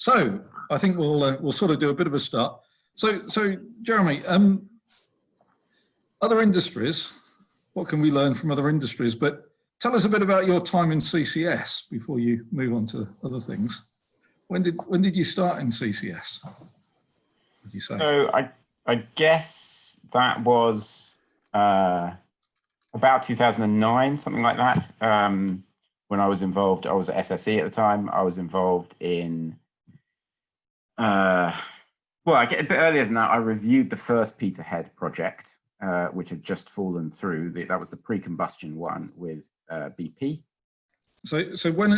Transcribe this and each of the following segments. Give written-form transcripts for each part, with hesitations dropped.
So I think we'll sort of do a bit of a start. So Jeremy, other industries, what can we learn from other industries? But tell us a bit about your time in CCS before you move on to other things. When did you start in CCS? Would you say? So I guess that was about 2009, something like that. When I was involved, I was at SSE at the time. I was involved in, well, I get a bit earlier than that. I reviewed the first Peterhead project, which had just fallen through. That was the pre-combustion one with BP. So when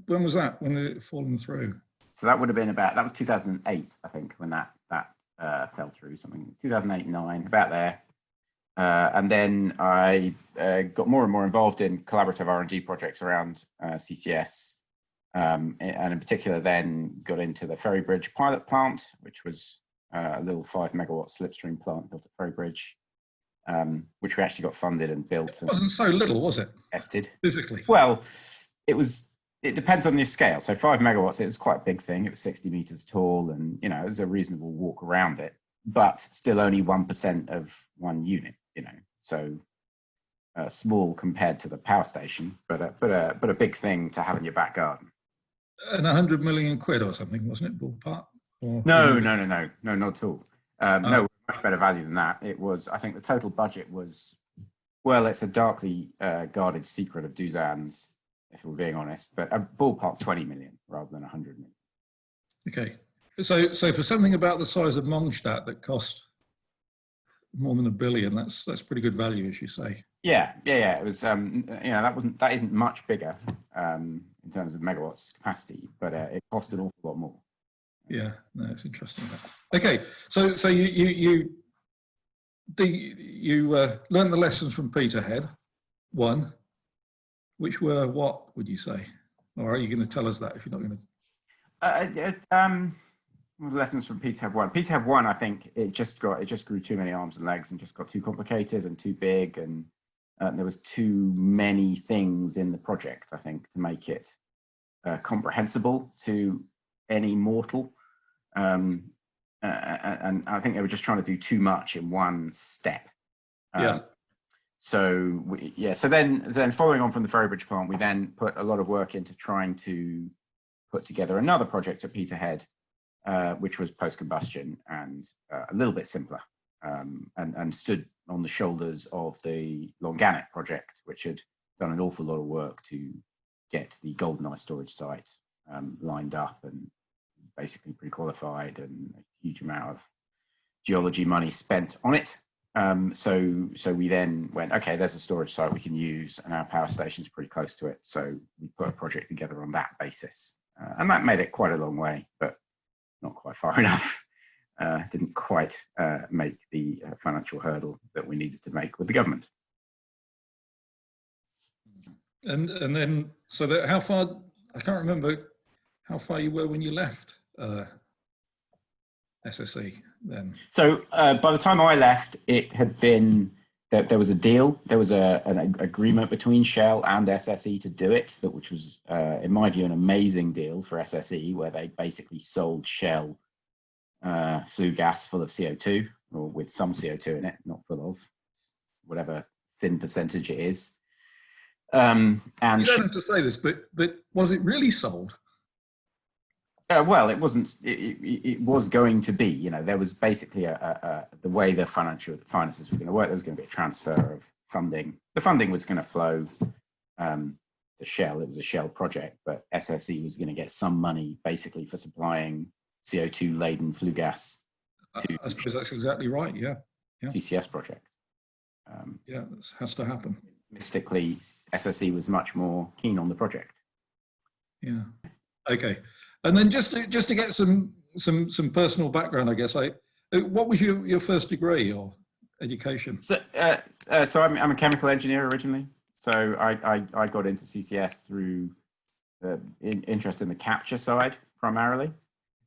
was that? When did it fallen through? So that would have been that was 2008, I think, when that fell through, something 2008, 9, about there. And then I got more and more involved in collaborative R&D projects around CCS, and in particular then got into the Ferrybridge pilot plant, which was a little 5 megawatt slipstream plant built at Ferrybridge, which we actually got funded and built. It wasn't so little, was it? Tested. Physically. Well, it depends on your scale. So 5 megawatts, it was quite a big thing. It was 60 meters tall and, it was a reasonable walk around it, but still only 1% of one unit, so small compared to the power station, but a big thing to have in your back garden. And 100 million quid or something, wasn't it, ballpark? No, not at all. No, much better value than that. It was, I think the total budget was, well, it's a darkly guarded secret of Duzan's, if we're being honest, but a ballpark 20 million rather than 100 million. Okay. So for something about the size of Mongstadt that cost more than $1 billion, that's pretty good value, as you say. Yeah. It was, that isn't much bigger in terms of megawatts capacity, but it cost an awful lot more. Yeah, no, it's interesting. Okay, so you learned the lessons from Peterhead, one, which were what would you say, or are you going to tell us that if you're not going to? Lessons from Peterhead 1. Peterhead 1, I think it just grew too many arms and legs and just got too complicated and too big, and there was too many things in the project, I think, to make it comprehensible to any mortal. And I think they were just trying to do too much in one step. So then following on from the Ferrybridge plant, we then put a lot of work into trying to put together another project at Peterhead, which was post-combustion and a little bit simpler, and stood on the shoulders of the Longanic project, which had done an awful lot of work to get the GoldenEye storage site lined up and basically pre-qualified, and a huge amount of geology money spent on it. So we then went, okay, there's a storage site we can use, and our power station's pretty close to it. So we put a project together on that basis, and that made it quite a long way, but not quite far enough. Didn't quite make the financial hurdle that we needed to make with the government. And then, so that how far, I can't remember how far you were when you left SSE then. So by the time I left, it had been that there was a deal. There was an agreement between Shell and SSE to do it, which was, in my view, an amazing deal for SSE, where they basically sold Shell flue gas full of CO2, or with some CO2 in it, not full of, whatever thin percentage it is. And you don't have to say this, but was it really sold? Well, it wasn't. It was going to be. There was basically the way the finances were going to work. There was going to be a transfer of funding. The funding was going to flow to Shell. It was a Shell project, but SSE was going to get some money basically for supplying CO2 laden flue gas to. I suppose that's exactly right. Yeah. CCS project. Yeah, that has to happen. Mystically, SSE was much more keen on the project. Yeah. Okay. And then just to get some personal background, I guess, what was your first degree or education? So I'm a chemical engineer originally. So I got into CCS through interest in the capture side primarily,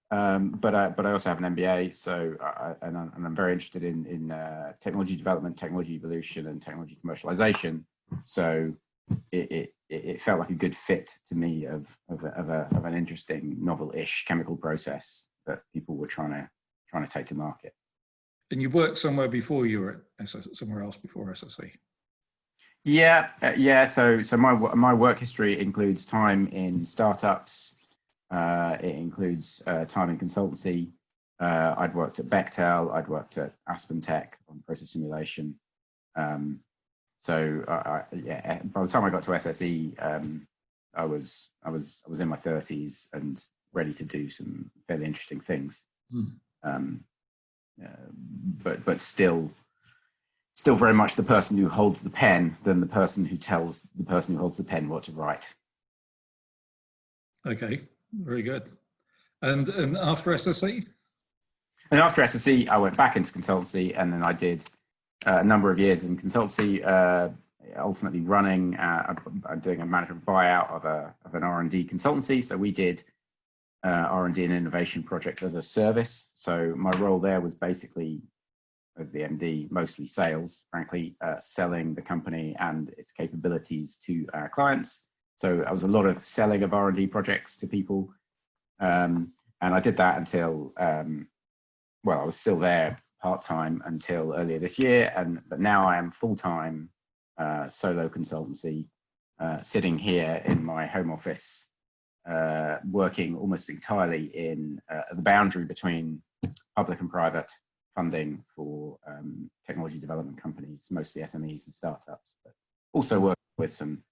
but I also have an MBA. So and I'm very interested in technology development, technology evolution, and technology commercialization. So it it felt like a good fit to me of an interesting novel-ish chemical process that people were trying to take to market. And you worked somewhere before you were at somewhere else before SSE? Yeah, yeah. So my work history includes time in startups. It includes time in consultancy. I'd worked at Bechtel. I'd worked at Aspen Tech on process simulation. Yeah, by the time I got to SSE, I was in my 30s and ready to do some fairly interesting things. But still very much the person who holds the pen than the person who tells the person who holds the pen what to write. Okay, very good. And after SSE? And after SSE, I went back into consultancy, and then I did a number of years in consultancy, ultimately running, I'm doing a management buyout of an R&D consultancy. So we did R&D and innovation projects as a service. So my role there was basically, as the MD, mostly sales, frankly, selling the company and its capabilities to our clients. So I was a lot of selling of R&D projects to people. And I did that until, well, I was still there part-time until earlier this year. But now I am full-time solo consultancy, sitting here in my home office, working almost entirely in the boundary between public and private funding for technology development companies, mostly SMEs and startups, but also working with some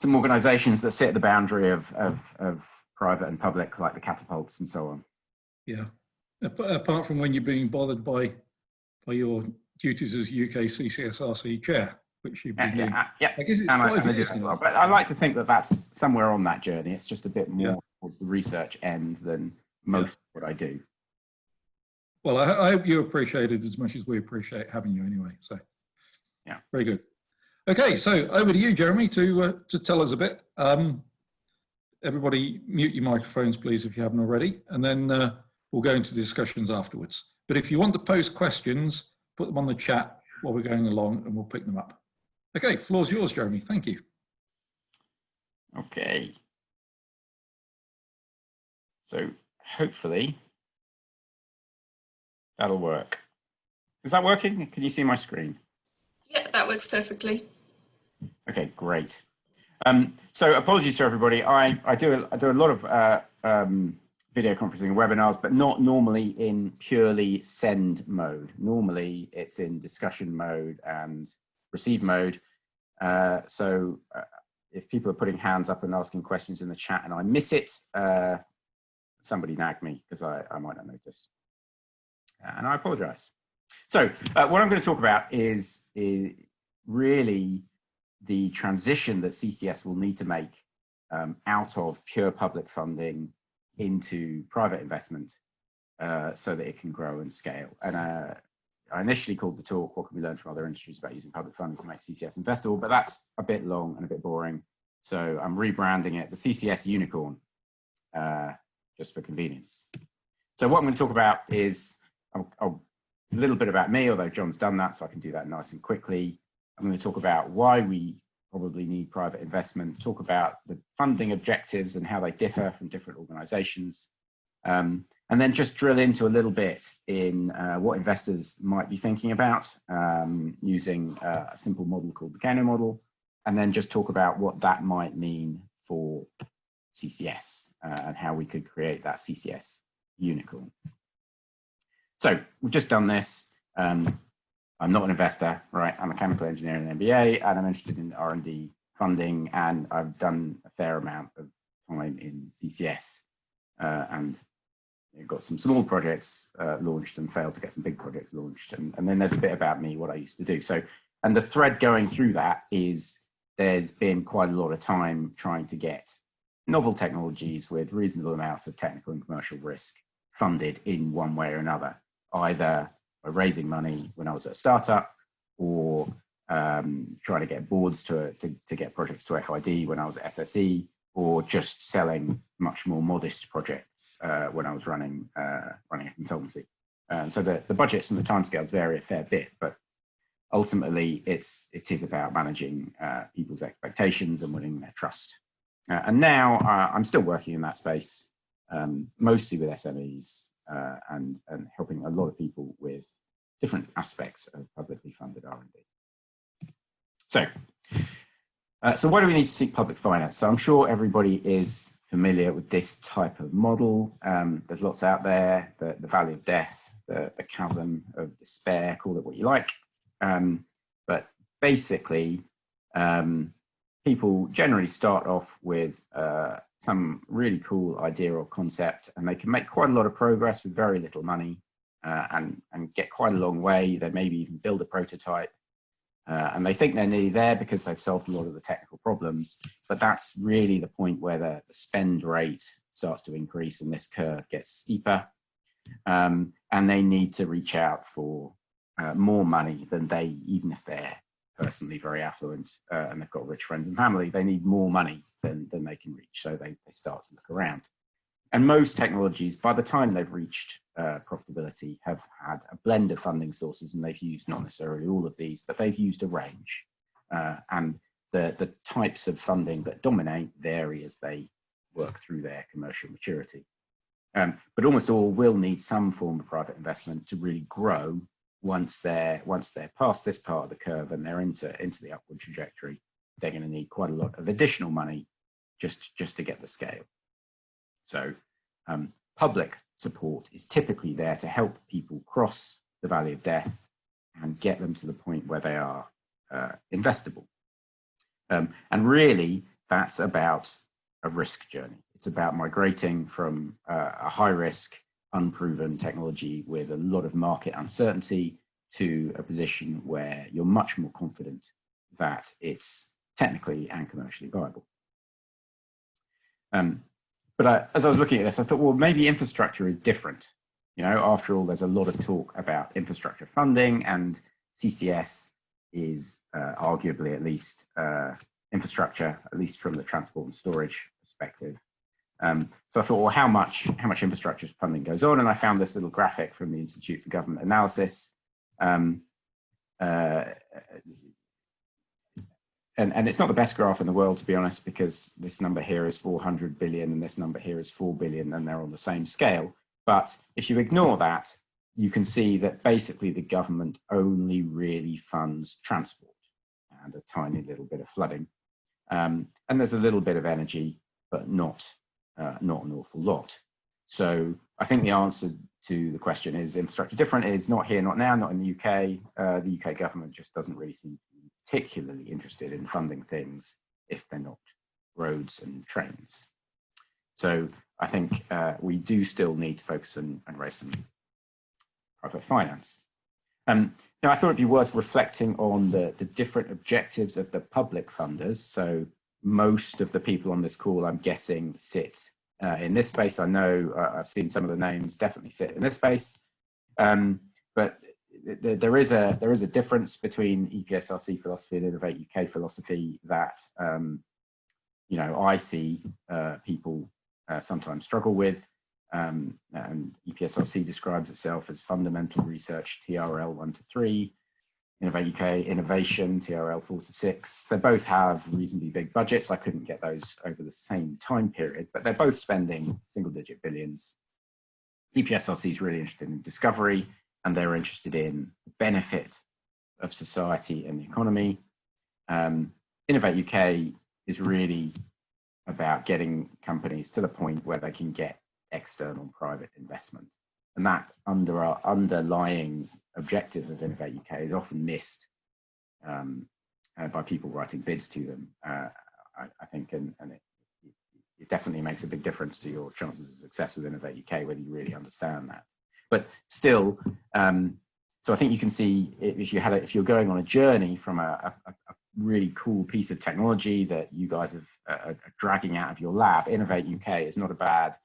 organizations that sit at the boundary of private and public, like the catapults and so on. Yeah. Apart from when you're being bothered by your duties as UKCCSRC Chair, which you've been doing. Yeah. I guess it's 5 years now. Well, but I like to think that that's somewhere on that journey. It's just a bit more towards the research end than most of what I do. Well, I hope you appreciate it as much as we appreciate having you anyway. So, yeah, very good. Okay, so over to you, Jeremy, to tell us a bit. Everybody mute your microphones, please, if you haven't already, and then we'll go into discussions afterwards. But if you want to post questions, put them on the chat while we're going along and we'll pick them up. Okay, floor's yours, Jeremy. Thank you. Okay. So hopefully that'll work. Is that working? Can you see my screen? Yeah, that works perfectly. Okay, great. So apologies to everybody. I do a lot of video conferencing and webinars, but not normally in purely send mode. Normally it's in discussion mode and receive mode. So if people are putting hands up and asking questions in the chat and I miss it, somebody nag me because I might not notice. And I apologize. So what I'm going to talk about is really the transition that CCS will need to make out of pure public funding into private investment so that it can grow and scale. And I initially called the talk, what can we learn from other industries about using public funding to make CCS investable, but that's a bit long and a bit boring. So I'm rebranding it the CCS Unicorn, just for convenience. So what I'm going to talk about is a little bit about me, although John's done that, so I can do that nice and quickly. I'm going to talk about why we probably need private investment, talk about the funding objectives and how they differ from different organizations, and then just drill into a little bit in what investors might be thinking about using a simple model called the KANO model, and then just talk about what that might mean for CCS and how we could create that CCS unicorn. So we've just done this. I'm not an investor, right? I'm a chemical engineer and an MBA, and I'm interested in R&D funding, and I've done a fair amount of time in CCS, and got some small projects launched and failed to get some big projects launched. And then there's a bit about me, what I used to do. So, and the thread going through that is there's been quite a lot of time trying to get novel technologies with reasonable amounts of technical and commercial risk funded in one way or another, either by raising money when I was at a startup, or trying to get boards to get projects to FID when I was at SSE, or just selling much more modest projects when I was running a consultancy. So the budgets and the timescales vary a fair bit, but ultimately it is about managing people's expectations and winning their trust. And now I'm still working in that space, mostly with SMEs and helping a lot of people with different aspects of publicly funded R&D. So why do we need to seek public finance? So I'm sure everybody is familiar with this type of model. There's lots out there, the valley of death, the chasm of despair, call it what you like. But basically, people generally start off with some really cool idea or concept, and they can make quite a lot of progress with very little money and get quite a long way. They maybe even build a prototype. And they think they're nearly there because they've solved a lot of the technical problems, but that's really the point where the spend rate starts to increase and this curve gets steeper. And they need to reach out for more money than they, even if they're personally very affluent and they've got rich friends and family, they need more money than they can reach. So they start to look around. And most technologies, by the time they've reached profitability, have had a blend of funding sources, and they've used not necessarily all of these, but they've used a range. And the types of funding that dominate vary as they work through their commercial maturity. But almost all will need some form of private investment to really grow once they're past this part of the curve and they're into the upward trajectory. They're going to need quite a lot of additional money just to get the scale. So public support is typically there to help people cross the valley of death and get them to the point where they are investable. And really, that's about a risk journey. It's about migrating from a high risk, unproven technology with a lot of market uncertainty to a position where you're much more confident that it's technically and commercially viable. But as I was looking at this, I thought, well, maybe infrastructure is different. You know, after all, there's a lot of talk about infrastructure funding, and CCS is arguably at least infrastructure, at least from the transport and storage perspective. So I thought, well, how much infrastructure funding goes on? And I found this little graphic from the Institute for Government Analysis. And it's not the best graph in the world, to be honest, because this number here is 400 billion and this number here is 4 billion, and they're on the same scale. But if you ignore that, you can see that basically the government only really funds transport and a tiny little bit of flooding. And there's a little bit of energy, but not an awful lot. So I think the answer to the question is infrastructure different is not here, not now, not in the UK. The UK government just doesn't really seem to be particularly interested in funding things if they're not roads and trains. So I think we do still need to focus and raise some private finance. Now I thought it'd be worth reflecting on the different objectives of the public funders. So most of the people on this call, I'm guessing, sit in this space. I know I've seen some of the names definitely sit in this space, but there is a difference between EPSRC philosophy and Innovate UK philosophy that you know, I see people sometimes struggle with. And EPSRC describes itself as fundamental research TRL 1 to 3, Innovate UK innovation TRL 4 to 6. They both have reasonably big budgets. I couldn't get those over the same time period, but they're both spending single-digit billions. EPSRC is really interested in discovery, and they're interested in the benefit of society and the economy. Innovate UK is really about getting companies to the point where they can get external private investment. And that underlying objective of Innovate UK is often missed by people writing bids to them, I think, and it definitely makes a big difference to your chances of success with Innovate UK, whether you really understand that. But still, so I think you can see if you're going on a journey from a really cool piece of technology that you guys are dragging out of your lab, Innovate UK is not a bad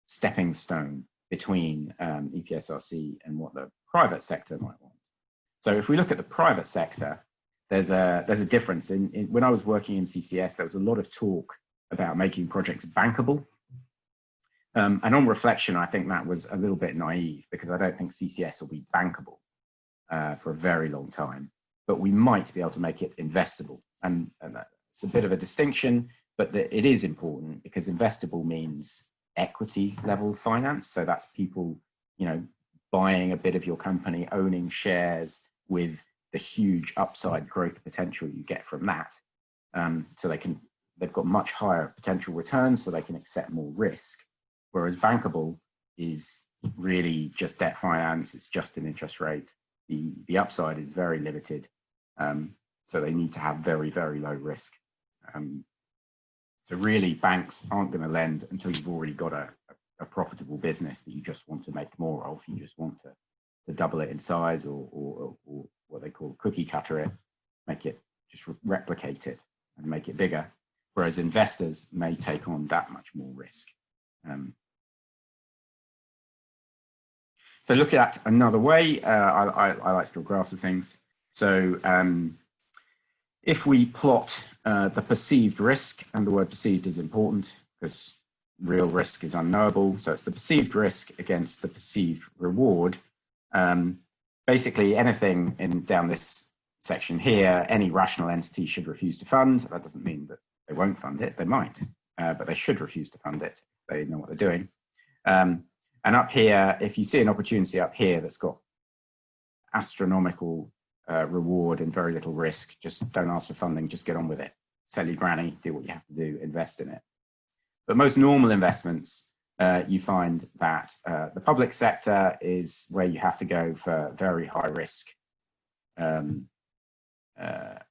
stepping stone between EPSRC and what the private sector might want. So if we look at the private sector, there's a difference. When I was working in CCS, there was a lot of talk about making projects bankable. And on reflection, I think that was a little bit naive, because I don't think CCS will be bankable for a very long time. but we might be able to make it investable. And that's a bit of a distinction, but it is important because investable means equity level finance. So that's people, you know, buying a bit of your company, owning shares with the huge upside growth potential you get from that. So they've got much higher potential returns, so they can accept more risk. Whereas bankable is really just debt finance, it's just an interest rate. The upside is very limited. So they need to have very, very low risk. So really banks aren't going to lend until you've already got a profitable business that you just want to make more of. You just want to double it in size or what they call cookie cutter it, make it, just replicate it and make it bigger. Whereas investors may take on that much more risk. So look at another way. I like to draw graphs of things. So if we plot the perceived risk, and the word perceived is important because real risk is unknowable. So it's the perceived risk against the perceived reward. Basically anything down this section here, any rational entity should refuse to fund. That doesn't mean that they won't fund it. They might, but they should refuse to fund it. They know what they're doing. And up here, if you see an opportunity up here that's got astronomical reward and very little risk, just don't ask for funding, just get on with it. Sell your granny, do what you have to do, invest in it. But most normal investments, you find that the public sector is where you have to go for very high risk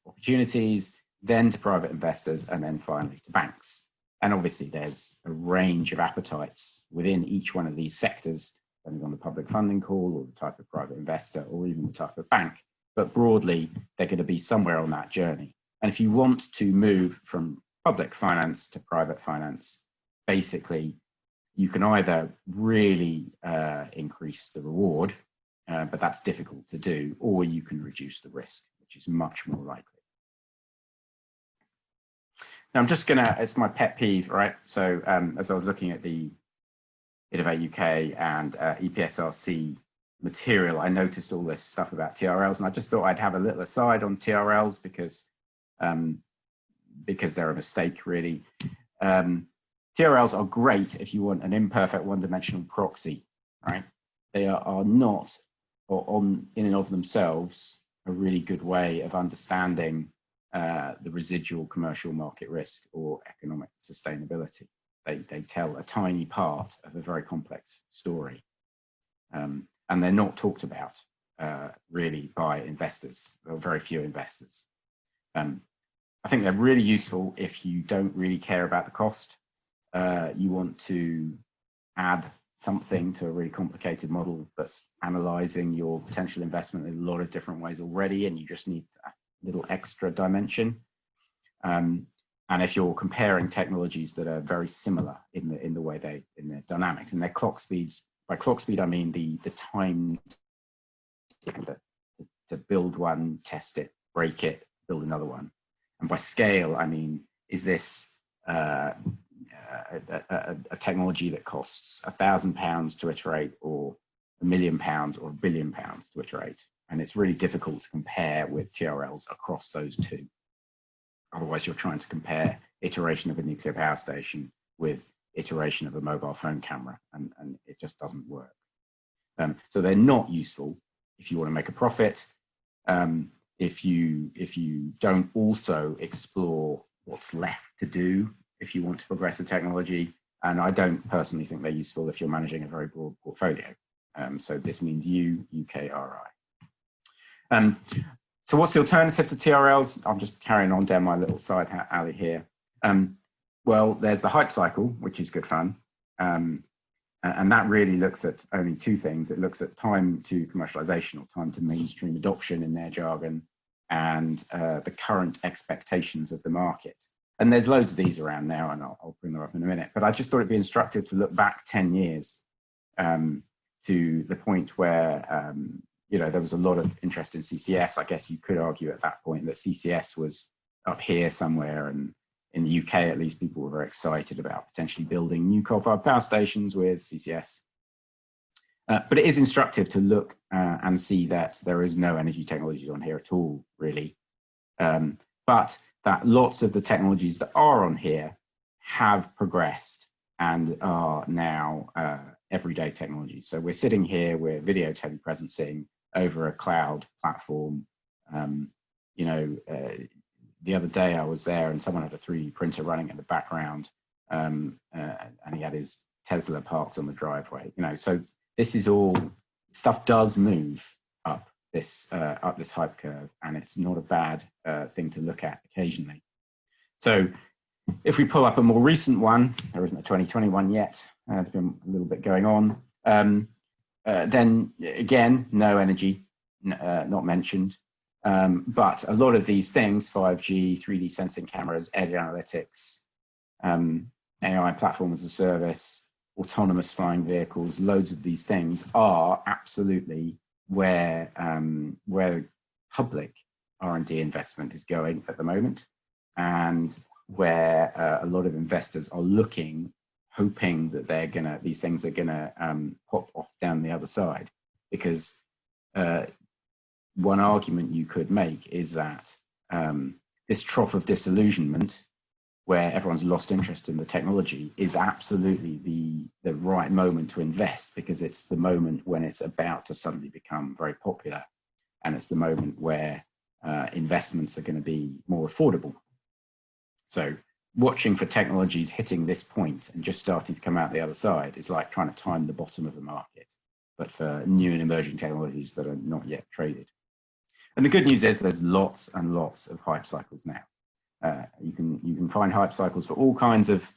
opportunities, then to private investors, and then finally to banks. And obviously there's a range of appetites within each one of these sectors, depending on the public funding call or the type of private investor or even the type of bank. But broadly, they're going to be somewhere on that journey. And if you want to move from public finance to private finance, basically, you can either really increase the reward, but that's difficult to do, or you can reduce the risk, which is much more likely. Now I'm just gonna, it's my pet peeve, right? So as I was looking at the Innovate UK and EPSRC material, I noticed all this stuff about TRLs, and I just thought I'd have a little aside on TRLs because they're a mistake, really. TRLs are great if you want an imperfect one-dimensional proxy, right? They are not, or in and of themselves, a really good way of understanding the residual commercial market risk or economic sustainability. They tell a tiny part of a very complex story. And they're not talked about really by investors, or very few investors. I think they're really useful if you don't really care about the cost. You want to add something to a really complicated model that's analyzing your potential investment in a lot of different ways already, and you just need a little extra dimension. And if you're comparing technologies that are very similar in their dynamics and their clock speeds, by clock speed I mean the time to build one, test it, break it, build another one. And by scale I mean, is this a technology that costs £1,000 to iterate, or £1 million, or £1 billion to iterate? And it's really difficult to compare with TRLs across those two. Otherwise, you're trying to compare iteration of a nuclear power station with iteration of a mobile phone camera, and it just doesn't work. So they're not useful if you want to make a profit. If you don't also explore what's left to do if you want to progress the technology. And I don't personally think they're useful if you're managing a very broad portfolio. So this means UKRI. So what's the alternative to TRLs? I'm just carrying on down my little side alley here. Well, there's the hype cycle, which is good fun. And that really looks at only two things. It looks at time to commercialization, or time to mainstream adoption in their jargon, and the current expectations of the market. And there's loads of these around now, and I'll bring them up in a minute. But I just thought it'd be instructive to look back 10 years to the point where you know, there was a lot of interest in CCS. I guess you could argue at that point that CCS was up here somewhere, and in the UK at least, people were very excited about potentially building new coal-fired power stations with CCS. But it is instructive to look and see that there is no energy technologies on here at all, really. But that lots of the technologies that are on here have progressed and are now everyday technologies. So we're sitting here, we're video telepresencing over a cloud platform. You know, the other day I was there and someone had a 3D printer running in the background, and he had his Tesla parked on the driveway. You know, so this is all stuff does move up this hype curve, and it's not a bad thing to look at occasionally. So if we pull up a more recent one, there isn't a 2021 yet, there's been a little bit going on, then again, no energy, not mentioned. But a lot of these things, 5G, 3D sensing cameras, edge analytics, AI platform as a service, autonomous flying vehicles, loads of these things are absolutely where public R&D investment is going at the moment, and where a lot of investors are looking, hoping that these things are gonna pop off down the other side. Because one argument you could make is that this trough of disillusionment, where everyone's lost interest in the technology, is absolutely the right moment to invest, because it's the moment when it's about to suddenly become very popular, and it's the moment where investments are going to be more affordable. So watching for technologies hitting this point and just starting to come out the other side is like trying to time the bottom of the market, but for new and emerging technologies that are not yet traded. And the good news is there's lots and lots of hype cycles now. You can find hype cycles for all kinds of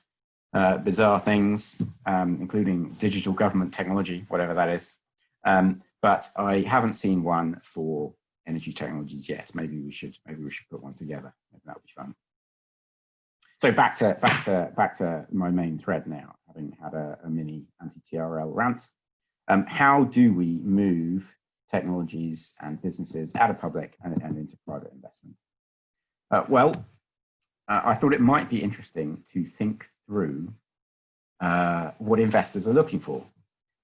bizarre things, including digital government technology, whatever that is. But I haven't seen one for energy technologies yet. Maybe we should put one together. Maybe that would be fun. So back to my main thread now, having had a mini anti-TRL rant. How do we move technologies and businesses out of public and into private investment? I thought it might be interesting to think through what investors are looking for.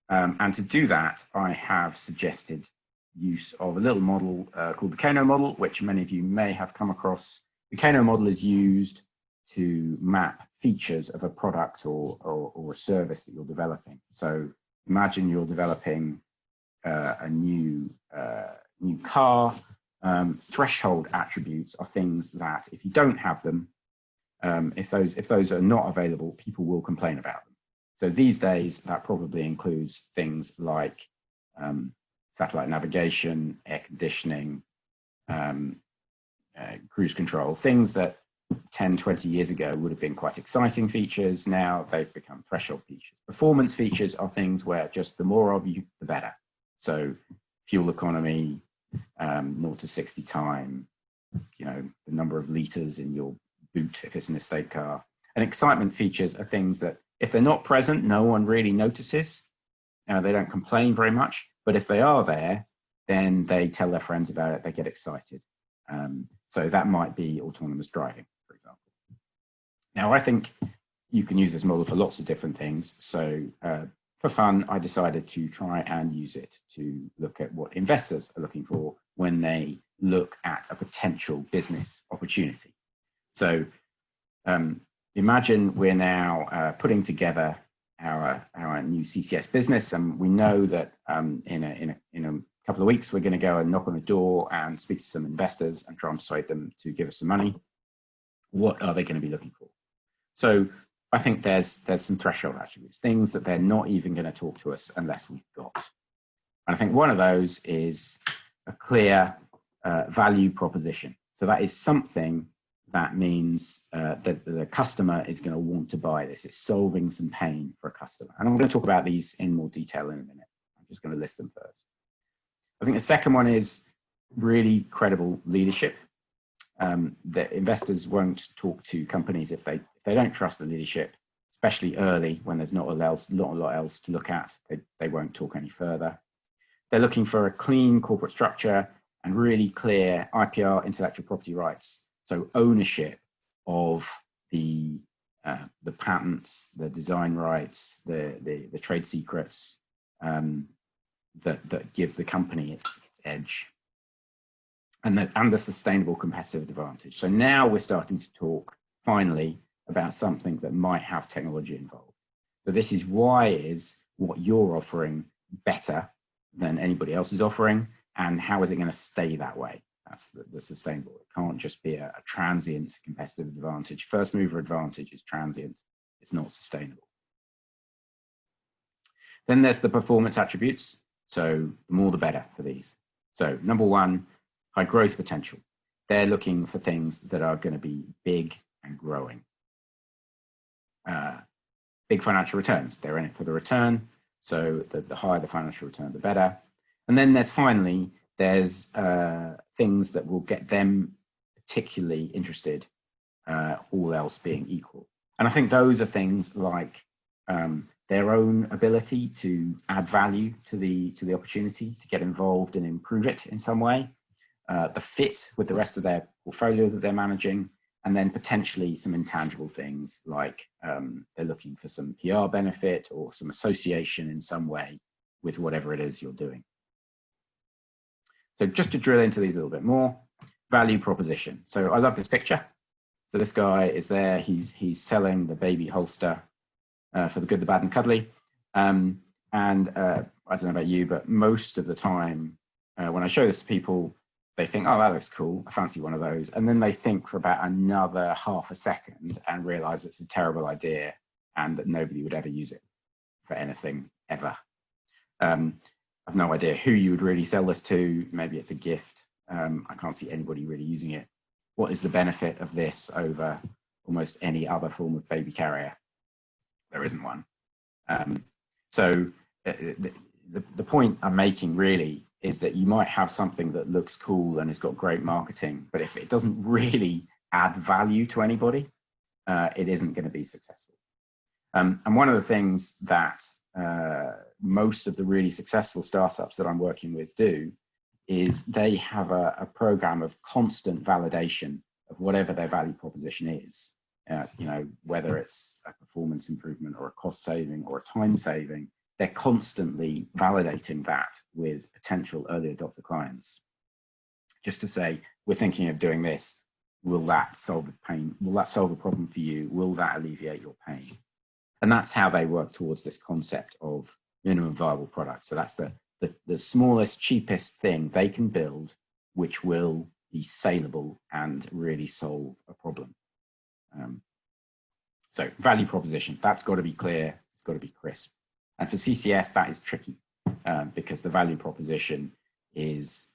And to do that, I have suggested use of a little model called the KANO model, which many of you may have come across. The KANO model is used to map features of a product or a service that you're developing. So imagine you're developing a new car. Threshold attributes are things that if you don't have them, if those are not available, people will complain about them. So these days, that probably includes things like satellite navigation, air conditioning, cruise control, things that 10, 20 years ago would have been quite exciting features. Now they've become threshold features. Performance features are things where just the more of you, the better. So fuel economy, 0 to 60 time, you know, the number of liters in your boot if it's an estate car. And excitement features are things that if they're not present, no one really notices. They don't complain very much, but if they are there, then they tell their friends about it, they get excited. So that might be autonomous driving, for example. Now, I think you can use this model for lots of different things. So for fun, I decided to try and use it to look at what investors are looking for when they look at a potential business opportunity. So imagine we're now putting together our new CCS business, and we know that in a couple of weeks we're going to go and knock on a door and speak to some investors and try and persuade them to give us some money. What are they going to be looking for? So I think there's some threshold attributes, things that they're not even going to talk to us unless we've got. And I think one of those is a clear value proposition. So that is something that means that the customer is going to want to buy this. It's solving some pain for a customer. And I'm going to talk about these in more detail in a minute. I'm just going to list them first. I think the second one is really credible leadership. That investors won't talk to companies if they don't trust the leadership, especially early when there's not a lot else to look at. They won't talk any further. They're looking for a clean corporate structure and really clear IPR, intellectual property rights. So ownership of the patents, the design rights, the trade secrets, that give the company its edge, and the sustainable competitive advantage. So now we're starting to talk finally about something that might have technology involved. So this is why is what you're offering better than anybody else is offering, and how is it going to stay that way? That's the sustainable. It can't just be a transient competitive advantage. First mover advantage is transient. It's not sustainable. Then there's the performance attributes. So the more the better for these. So number one, high growth potential. They're looking for things that are going to be big and growing. Big financial returns. They're in it for the return. So the higher the financial return, the better. And then there's finally, there's things that will get them particularly interested, all else being equal. And I think those are things like their own ability to add value to the opportunity, to get involved and improve it in some way, the fit with the rest of their portfolio that they're managing, and then potentially some intangible things like they're looking for some PR benefit or some association in some way with whatever it is you're doing. So just to drill into these a little bit more, value proposition. So I love this picture. So this guy is there, he's selling the baby holster for the good, the bad, and cuddly. I don't know about you, but most of the time when I show this to people, they think, oh, that looks cool, I fancy one of those. And then they think for about another half a second and realize it's a terrible idea and that nobody would ever use it for anything ever. I've no idea who you would really sell this to. Maybe it's a gift. I can't see anybody really using it. What is the benefit of this over almost any other form of baby carrier? There isn't one. So the point I'm making really is that you might have something that looks cool and has got great marketing, but if it doesn't really add value to anybody, it isn't going to be successful. And one of the things that most of the really successful startups that I'm working with do is they have a program of constant validation of whatever their value proposition is. You know, whether it's a performance improvement or a cost saving or a time saving, they're constantly validating that with potential early adopter clients. Just to say, we're thinking of doing this. Will that solve the pain? Will that solve a problem for you? Will that alleviate your pain? And that's how they work towards this concept of minimum viable product. So that's the smallest, cheapest thing they can build, which will be saleable and really solve a problem. So value proposition, that's got to be clear. It's got to be crisp. And for CCS, that is tricky because the value proposition is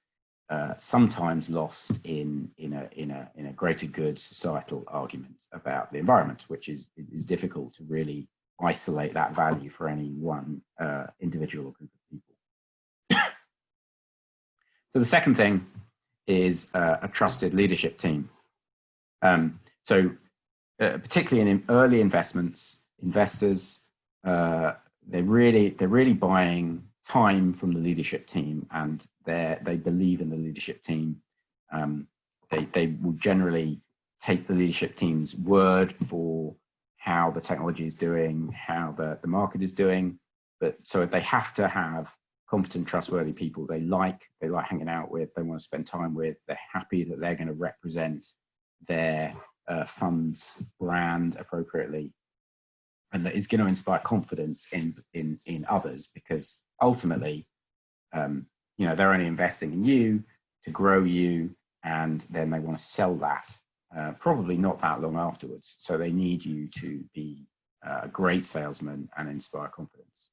sometimes lost in a greater good societal argument about the environment, which is difficult to really isolate that value for any one individual or group of people. So the second thing is a trusted leadership team. Particularly in early investments, investors, they're really buying time from the leadership team, and they believe in the leadership team. They will generally take the leadership team's word for how the technology is doing, how the market is doing. But so they have to have competent, trustworthy people they like hanging out with, they want to spend time with, they're happy that they're going to represent their fund's brand appropriately, and that is going to inspire confidence in others, because ultimately, you know, they're only investing in you to grow you, and then they want to sell that probably not that long afterwards. So they need you to be a great salesman and inspire confidence.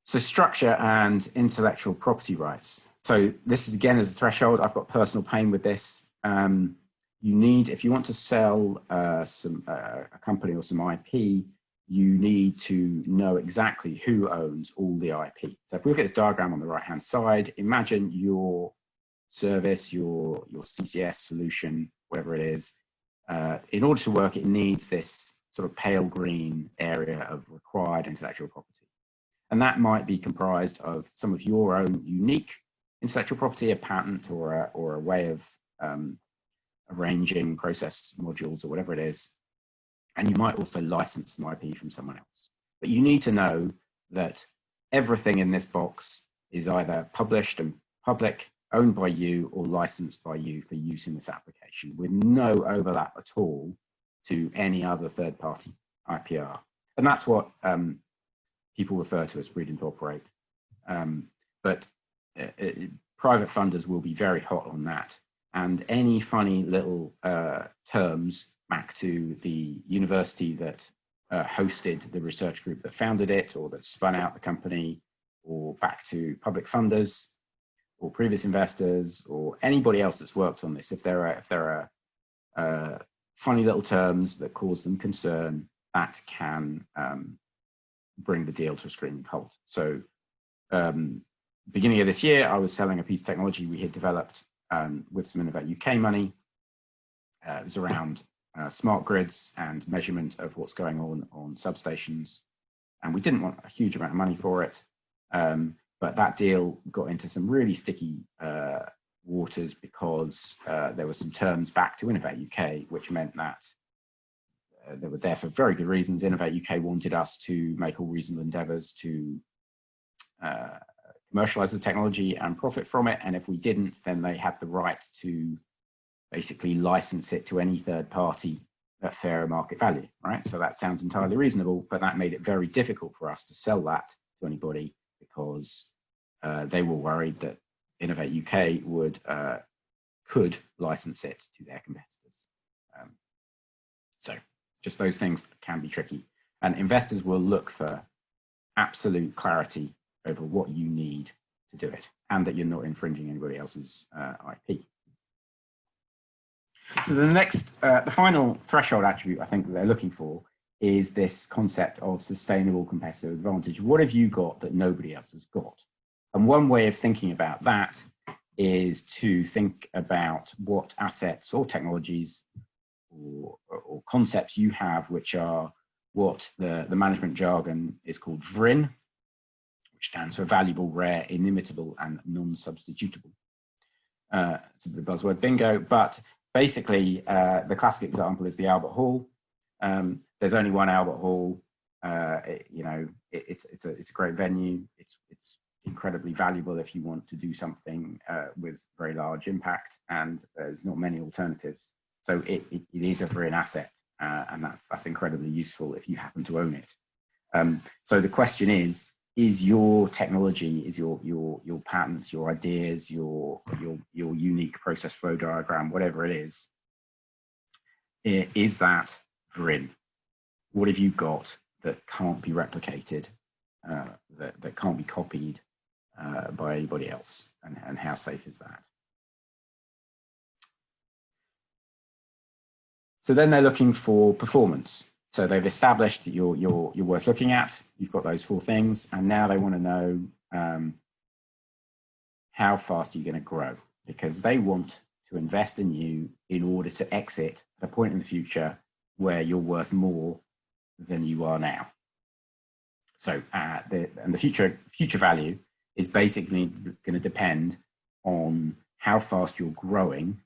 So structure and intellectual property rights. So this is again as a threshold. I've got personal pain with this. You need, if you want to sell a company or some IP, you need to know exactly who owns all the IP. So if we look at this diagram on the right-hand side, imagine your service, your CCS solution, whatever it is. In order to work, it needs this sort of pale green area of required intellectual property. And that might be comprised of some of your own unique intellectual property, a patent or a way of arranging process modules or whatever it is. And you might also license some IP from someone else. But you need to know that everything in this box is either published and public, owned by you, or licensed by you for use in this application, with no overlap at all to any other third-party IPR. And that's what people refer to as freedom to operate. But private funders will be very hot on that. And any funny little terms back to the university that hosted the research group that founded it, or that spun out the company, or back to public funders or previous investors, or anybody else that's worked on this, if there are funny little terms that cause them concern, that can bring the deal to a screaming halt. So beginning of this year, I was selling a piece of technology we had developed with some Innovate UK money. It was around smart grids and measurement of what's going on substations. And we didn't want a huge amount of money for it. But that deal got into some really sticky waters because there were some terms back to Innovate UK, which meant that they were there for very good reasons. Innovate UK wanted us to make all reasonable endeavors to commercialize the technology and profit from it. And if we didn't, then they had the right to basically license it to any third party at fair market value, right? So that sounds entirely reasonable, but that made it very difficult for us to sell that to anybody because they were worried that Innovate UK could license it to their competitors. So just those things can be tricky. And investors will look for absolute clarity over what you need to do it, and that you're not infringing anybody else's IP. So the final threshold attribute I think that they're looking for is this concept of sustainable competitive advantage. What have you got that nobody else has got? And one way of thinking about that is to think about what assets or technologies or concepts you have, which are what the management jargon is called VRIN, which stands for valuable, rare, inimitable, and non-substitutable. It's a bit of buzzword bingo, but basically the classic example is the Albert Hall. There's only one Albert Hall. It's a great venue. It's incredibly valuable if you want to do something with very large impact, and there's not many alternatives. So it is a VRIN asset, and that's incredibly useful if you happen to own it. So the question is your technology, is your patents, your ideas, your unique process flow diagram, whatever it is that VRIN? What have you got that can't be replicated, that can't be copied by anybody else, and how safe is that? So then they're looking for performance. So they've established that you're worth looking at. You've got those four things, and now they want to know how fast you're going to grow, because they want to invest in you in order to exit at a point in the future where you're worth more than you are now. So the future value is basically going to depend on how fast you're growing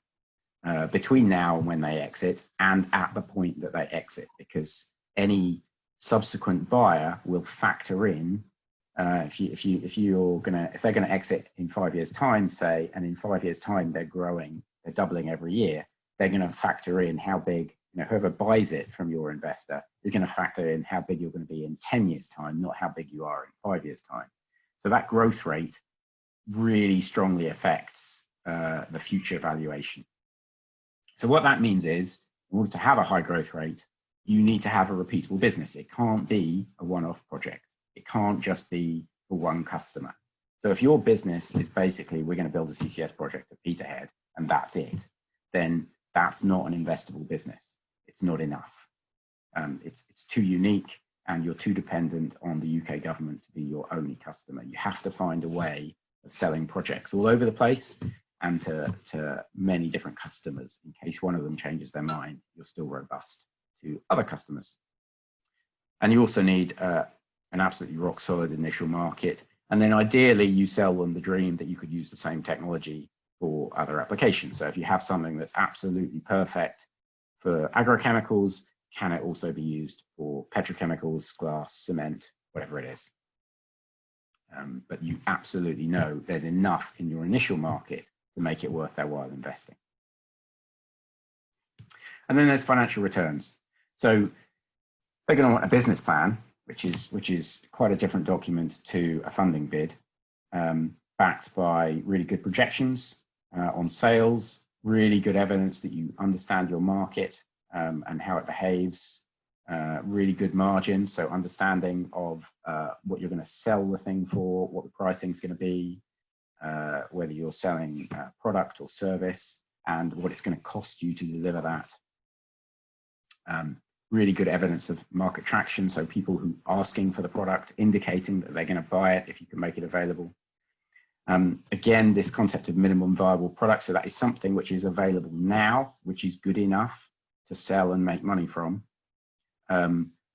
between now and when they exit, and at the point that they exit, because any subsequent buyer will factor in if they're going to exit in 5 years' time, say, and in 5 years' time they're growing, they're doubling every year, they're going to factor in how big, whoever buys it from your investor is going to factor in how big you're going to be in 10 years' time, not how big you are in 5 years' time. So that growth rate really strongly affects the future valuation. So what that means is, in order to have a high growth rate, you need to have a repeatable business. It can't be a one-off project. It can't just be for one customer. So if your business is basically, we're going to build a CCS project at Peterhead and that's it, then that's not an investable business. It's not enough. It's too unique, and you're too dependent on the UK government to be your only customer. You have to find a way of selling projects all over the place and to many different customers. In case one of them changes their mind, you're still robust to other customers. And you also need an absolutely rock solid initial market. And then ideally you sell them the dream that you could use the same technology for other applications. So if you have something that's absolutely perfect for agrochemicals, can it also be used for petrochemicals, glass, cement, whatever it is? but you absolutely know there's enough in your initial market to make it worth their while investing. And then there's financial returns. So they're going to want a business plan, which is quite a different document to a funding bid, backed by really good projections on sales, really good evidence that you understand your market and how it behaves, really good margins, so understanding of what you're going to sell the thing for, what the pricing is going to be, whether you're selling product or service, and what it's going to cost you to deliver that. Really good evidence of market traction, so people who are asking for the product, indicating that they're going to buy it if you can make it available. Again, this concept of minimum viable product, so that is something which is available now, which is good enough to sell and make money from,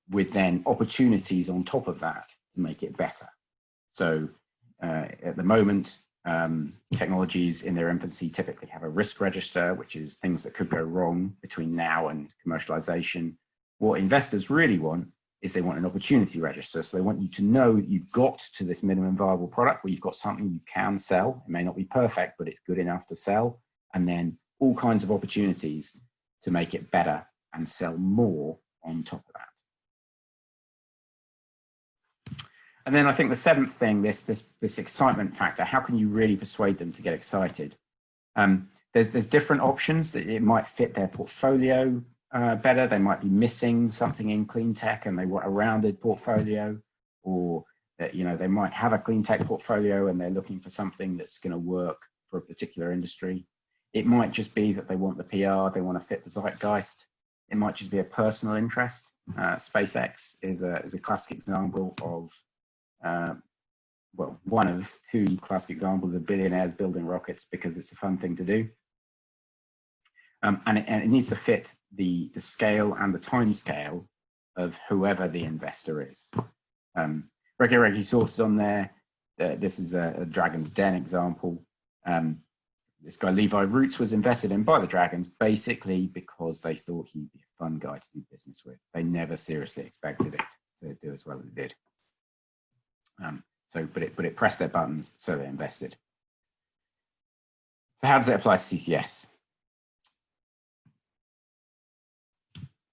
with then opportunities on top of that to make it better. So at the moment, technologies in their infancy typically have a risk register, which is things that could go wrong between now and commercialization. What investors really want is they want an opportunity register. So they want you to know that you've got to this minimum viable product where you've got something you can sell. It may not be perfect, but it's good enough to sell. And then all kinds of opportunities to make it better and sell more on top of that. And then I think the seventh thing, this excitement factor, how can you really persuade them to get excited? There's different options that it might fit their portfolio better. They might be missing something in clean tech and they want a rounded portfolio, or they might have a clean tech portfolio and they're looking for something that's going to work for a particular industry. It might just be that they want the PR, they want to fit the zeitgeist. It might just be a personal interest. SpaceX is a classic example of, well, one of two classic examples of billionaires building rockets because it's a fun thing to do. And it needs to fit the scale and the time scale of whoever the investor is. Regular sources on there. This is a Dragon's Den example. This guy, Levi Roots, was invested in by the Dragons basically because they thought he'd be a fun guy to do business with. They never seriously expected it to do as well as it did. But it pressed their buttons, so they invested. So how does it apply to CCS?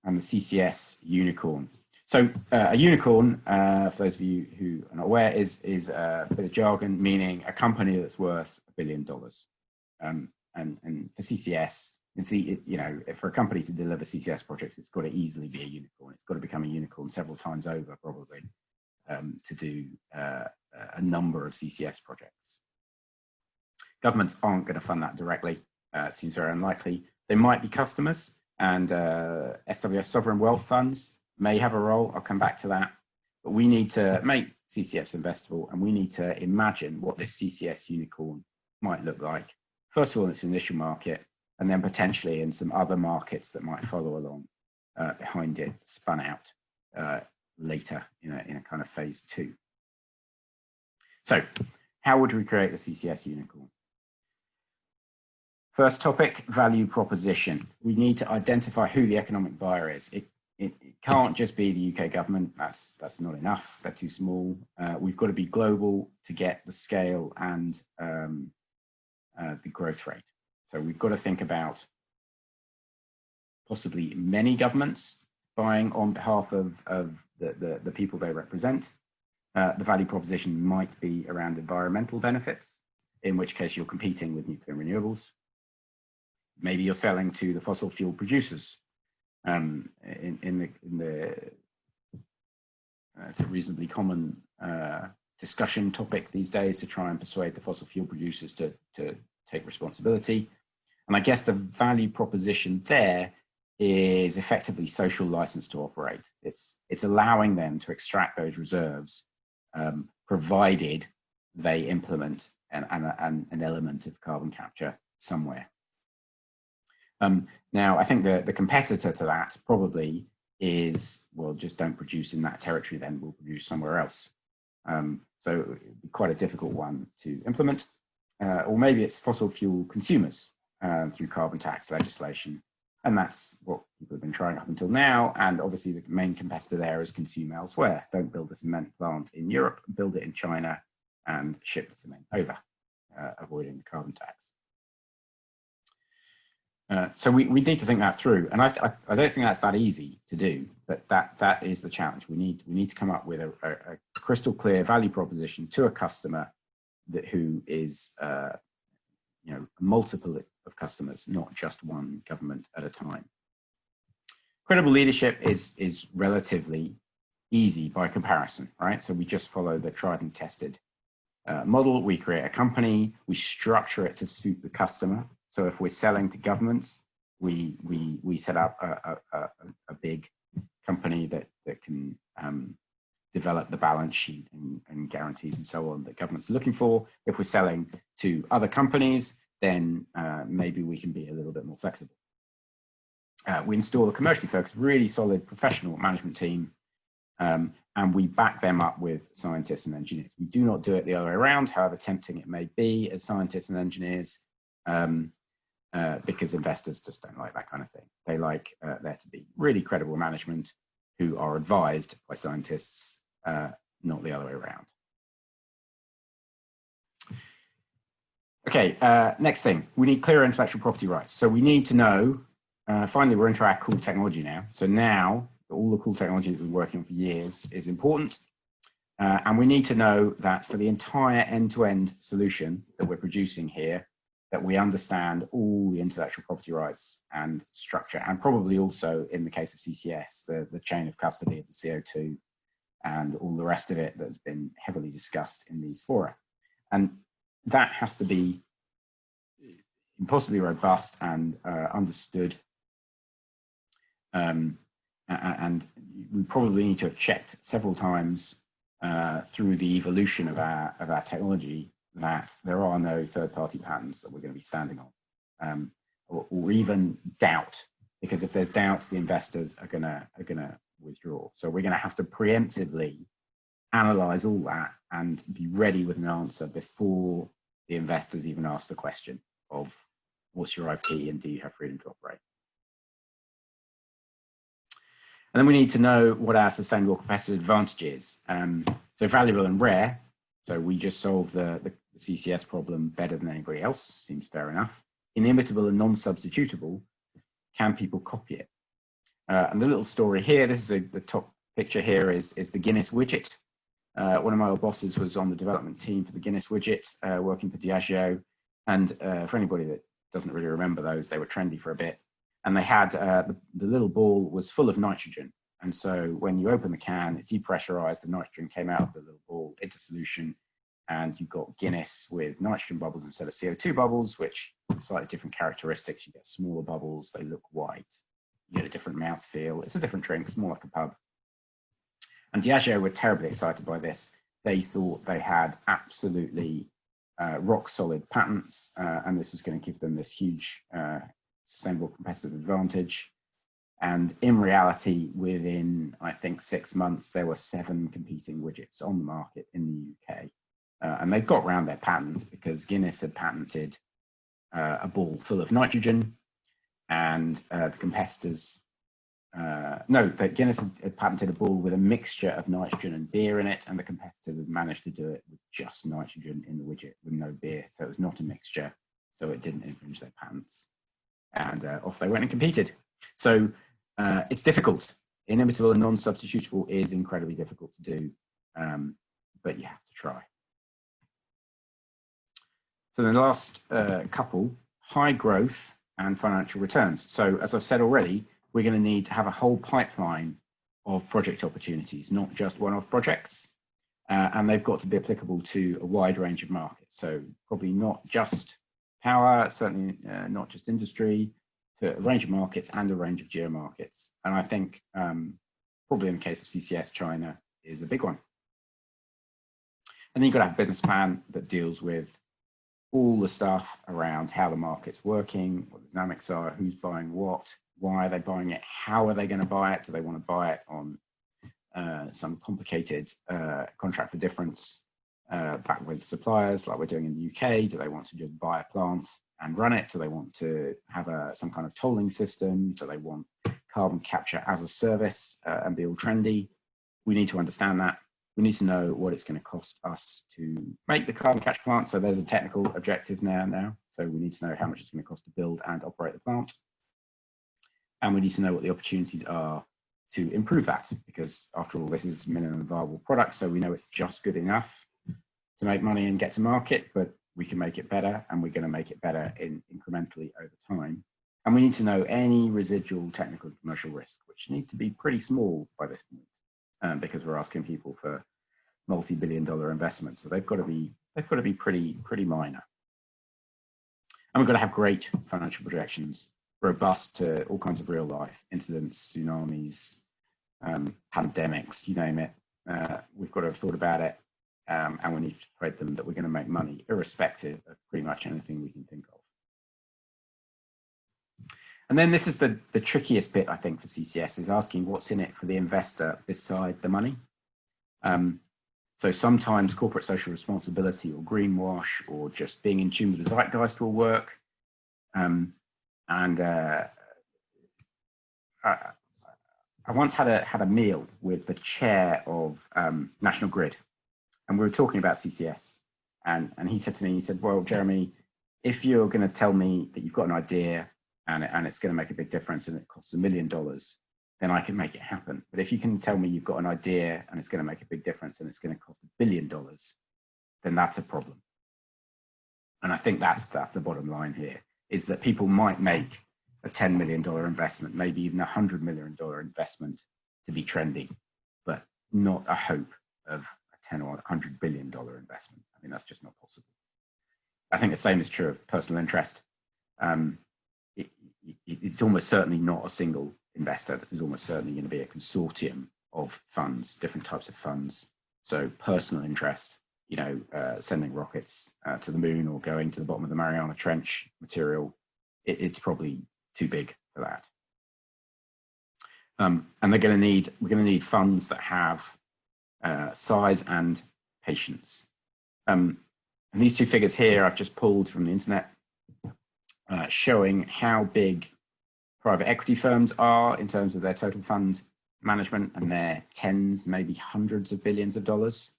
And the CCS Unicorn. So a unicorn, for those of you who are not aware, is a bit of jargon meaning a company that's worth $1 billion. And for CCS, you can see, for a company to deliver CCS projects, it's got to easily be a unicorn. It's got to become a unicorn several times over, probably, to do a number of CCS projects. Governments aren't going to fund that directly. It seems very unlikely. They might be customers, and SWF sovereign wealth funds may have a role. I'll come back to that. But we need to make CCS investable, and we need to imagine what this CCS unicorn might look like. First of all, in its initial market, and then potentially in some other markets that might follow along behind it, spun out later in a kind of phase 2. So how would we create the CCS unicorn? First topic, value proposition. We need to identify who the economic buyer is. It can't just be the UK government. That's not enough. They're too small. We've got to be global to get the scale and the growth rate. So we've got to think about possibly many governments buying on behalf of the people they represent. The value proposition might be around environmental benefits, in which case you're competing with nuclear renewables. Maybe you're selling to the fossil fuel producers. It's a reasonably common discussion topic these days to try and persuade the fossil fuel producers to take responsibility. And I guess the value proposition there is effectively social license to operate. It's allowing them to extract those reserves, provided they implement an element of carbon capture somewhere. Now, I think the competitor to that probably is, well, just don't produce in that territory, then we'll produce somewhere else. So it'd be quite a difficult one to implement. Or maybe it's fossil fuel consumers through carbon tax legislation. And that's what people have been trying up until now. And obviously the main competitor there is consume elsewhere. Don't build a cement plant in Europe, build it in China and ship the cement over, avoiding the carbon tax. So we need to think that through, and I don't think that's that easy to do, but that is the challenge. We need to come up with a crystal clear value proposition to a customer who is a multiple of customers, not just one government at a time. Credible leadership is relatively easy by comparison, right? So we just follow the tried and tested model. We create a company, we structure it to suit the customer. So if we're selling to governments, we set up a big company that can develop the balance sheet and guarantees and so on that governments are looking for. If we're selling to other companies, then maybe we can be a little bit more flexible. We install a commercially focused, really solid professional management team, and we back them up with scientists and engineers. We do not do it the other way around, however tempting it may be as scientists and engineers, because investors just don't like that kind of thing. They like there to be really credible management who are advised by scientists, not the other way around. Okay, next thing, we need clear intellectual property rights. So we need to know, finally we're into our cool technology now. So now all the cool technology that we've been working on for years is important. And we need to know that for the entire end-to-end solution that we're producing here, that we understand all the intellectual property rights and structure, and probably also in the case of CCS, the chain of custody of the CO2 and all the rest of it that's been heavily discussed in these fora. And that has to be impossibly robust and understood. And we probably need to have checked several times through the evolution of our technology that there are no third-party patents that we're going to be standing on, or even doubt, because if there's doubt, the investors are gonna withdraw. So we're going to have to preemptively analyze all that and be ready with an answer before the investors even ask the question of what's your IP and do you have freedom to operate. And then we need to know what our sustainable competitive advantage is. So valuable and rare. So we just solve the CCS problem better than anybody else, seems fair enough. Inimitable and non-substitutable, can people copy it? And the little story here, this is the top picture here is the Guinness widget. One of my old bosses was on the development team for the Guinness widget, working for Diageo. And for anybody that doesn't really remember those, they were trendy for a bit. And they had, the little ball was full of nitrogen. And so when you open the can, it depressurized, the nitrogen came out of the little ball into solution, and you got Guinness with nitrogen bubbles instead of CO2 bubbles, which slightly different characteristics. You get smaller bubbles, they look white. You get a different mouthfeel. It's a different drink, it's more like a pub. And Diageo were terribly excited by this. They thought they had absolutely rock solid patents, and this was going to give them this huge sustainable competitive advantage. And in reality, within, I think, 6 months, there were 7 competing widgets on the market in the UK. And they got around their patent because Guinness had patented a ball full of nitrogen, and the competitors, Guinness had patented a ball with a mixture of nitrogen and beer in it, and the competitors had managed to do it with just nitrogen in the widget with no beer. So it was not a mixture, so it didn't infringe their patents. And off they went and competed. So it's difficult. Inimitable and non-substitutable is incredibly difficult to do, but you have to try. So the last couple, high growth and financial returns. So as I've said already, we're going to need to have a whole pipeline of project opportunities, not just one-off projects. And they've got to be applicable to a wide range of markets. So probably not just power, certainly not just industry, to a range of markets and a range of geo-markets. And I think probably in the case of CCS, China is a big one. And then you've got to have a business plan that deals with all the stuff around how the market's working, what the dynamics are, who's buying what, why are they buying it, how are they going to buy it, do they want to buy it on some complicated contract for difference back with suppliers like we're doing in the UK, do they want to just buy a plant and run it, do they want to have some kind of tolling system, do they want carbon capture as a service and be all trendy? We need to understand that. We need to know what it's going to cost us to make the carbon capture plant. So there's a technical objective now. So we need to know how much it's going to cost to build and operate the plant. And we need to know what the opportunities are to improve that, because after all, this is minimum viable product. So we know it's just good enough to make money and get to market, but we can make it better, and we're going to make it better incrementally over time. And we need to know any residual technical and commercial risk, which need to be pretty small by this point. Because we're asking people for multi-billion-dollar investments, so they've got to be pretty minor. And we've got to have great financial projections, robust to all kinds of real life incidents, tsunamis, pandemics, you name it. We've got to have thought about it, and we need to persuade them that we're going to make money, irrespective of pretty much anything we can think of. And then this is the trickiest bit, I think, for CCS, is asking what's in it for the investor beside the money. So sometimes corporate social responsibility or greenwash or just being in tune with the zeitgeist will work. I once had a meal with the chair of National Grid, and we were talking about CCS. And he said to me, he said, well, Jeremy, if you're going to tell me that you've got an idea and it's going to make a big difference and it costs $1 million, then I can make it happen. But if you can tell me you've got an idea and it's going to make a big difference and it's going to cost $1 billion, then that's a problem. And I think that's the bottom line here, is that people might make a $10 million investment, maybe even a $100 million investment to be trendy, but not a hope of a $10 or $100 billion investment. I mean, that's just not possible. I think the same is true of personal interest. It's almost certainly not a single investor. This is almost certainly going to be a consortium of funds, different types of funds. So personal interest, you know, sending rockets to the moon or going to the bottom of the Mariana Trench material, it's probably too big for that. And we're going to need funds that have size and patience. And these two figures here I've just pulled from the internet, showing how big private equity firms are in terms of their total fund management, and their tens, maybe hundreds of billions of dollars,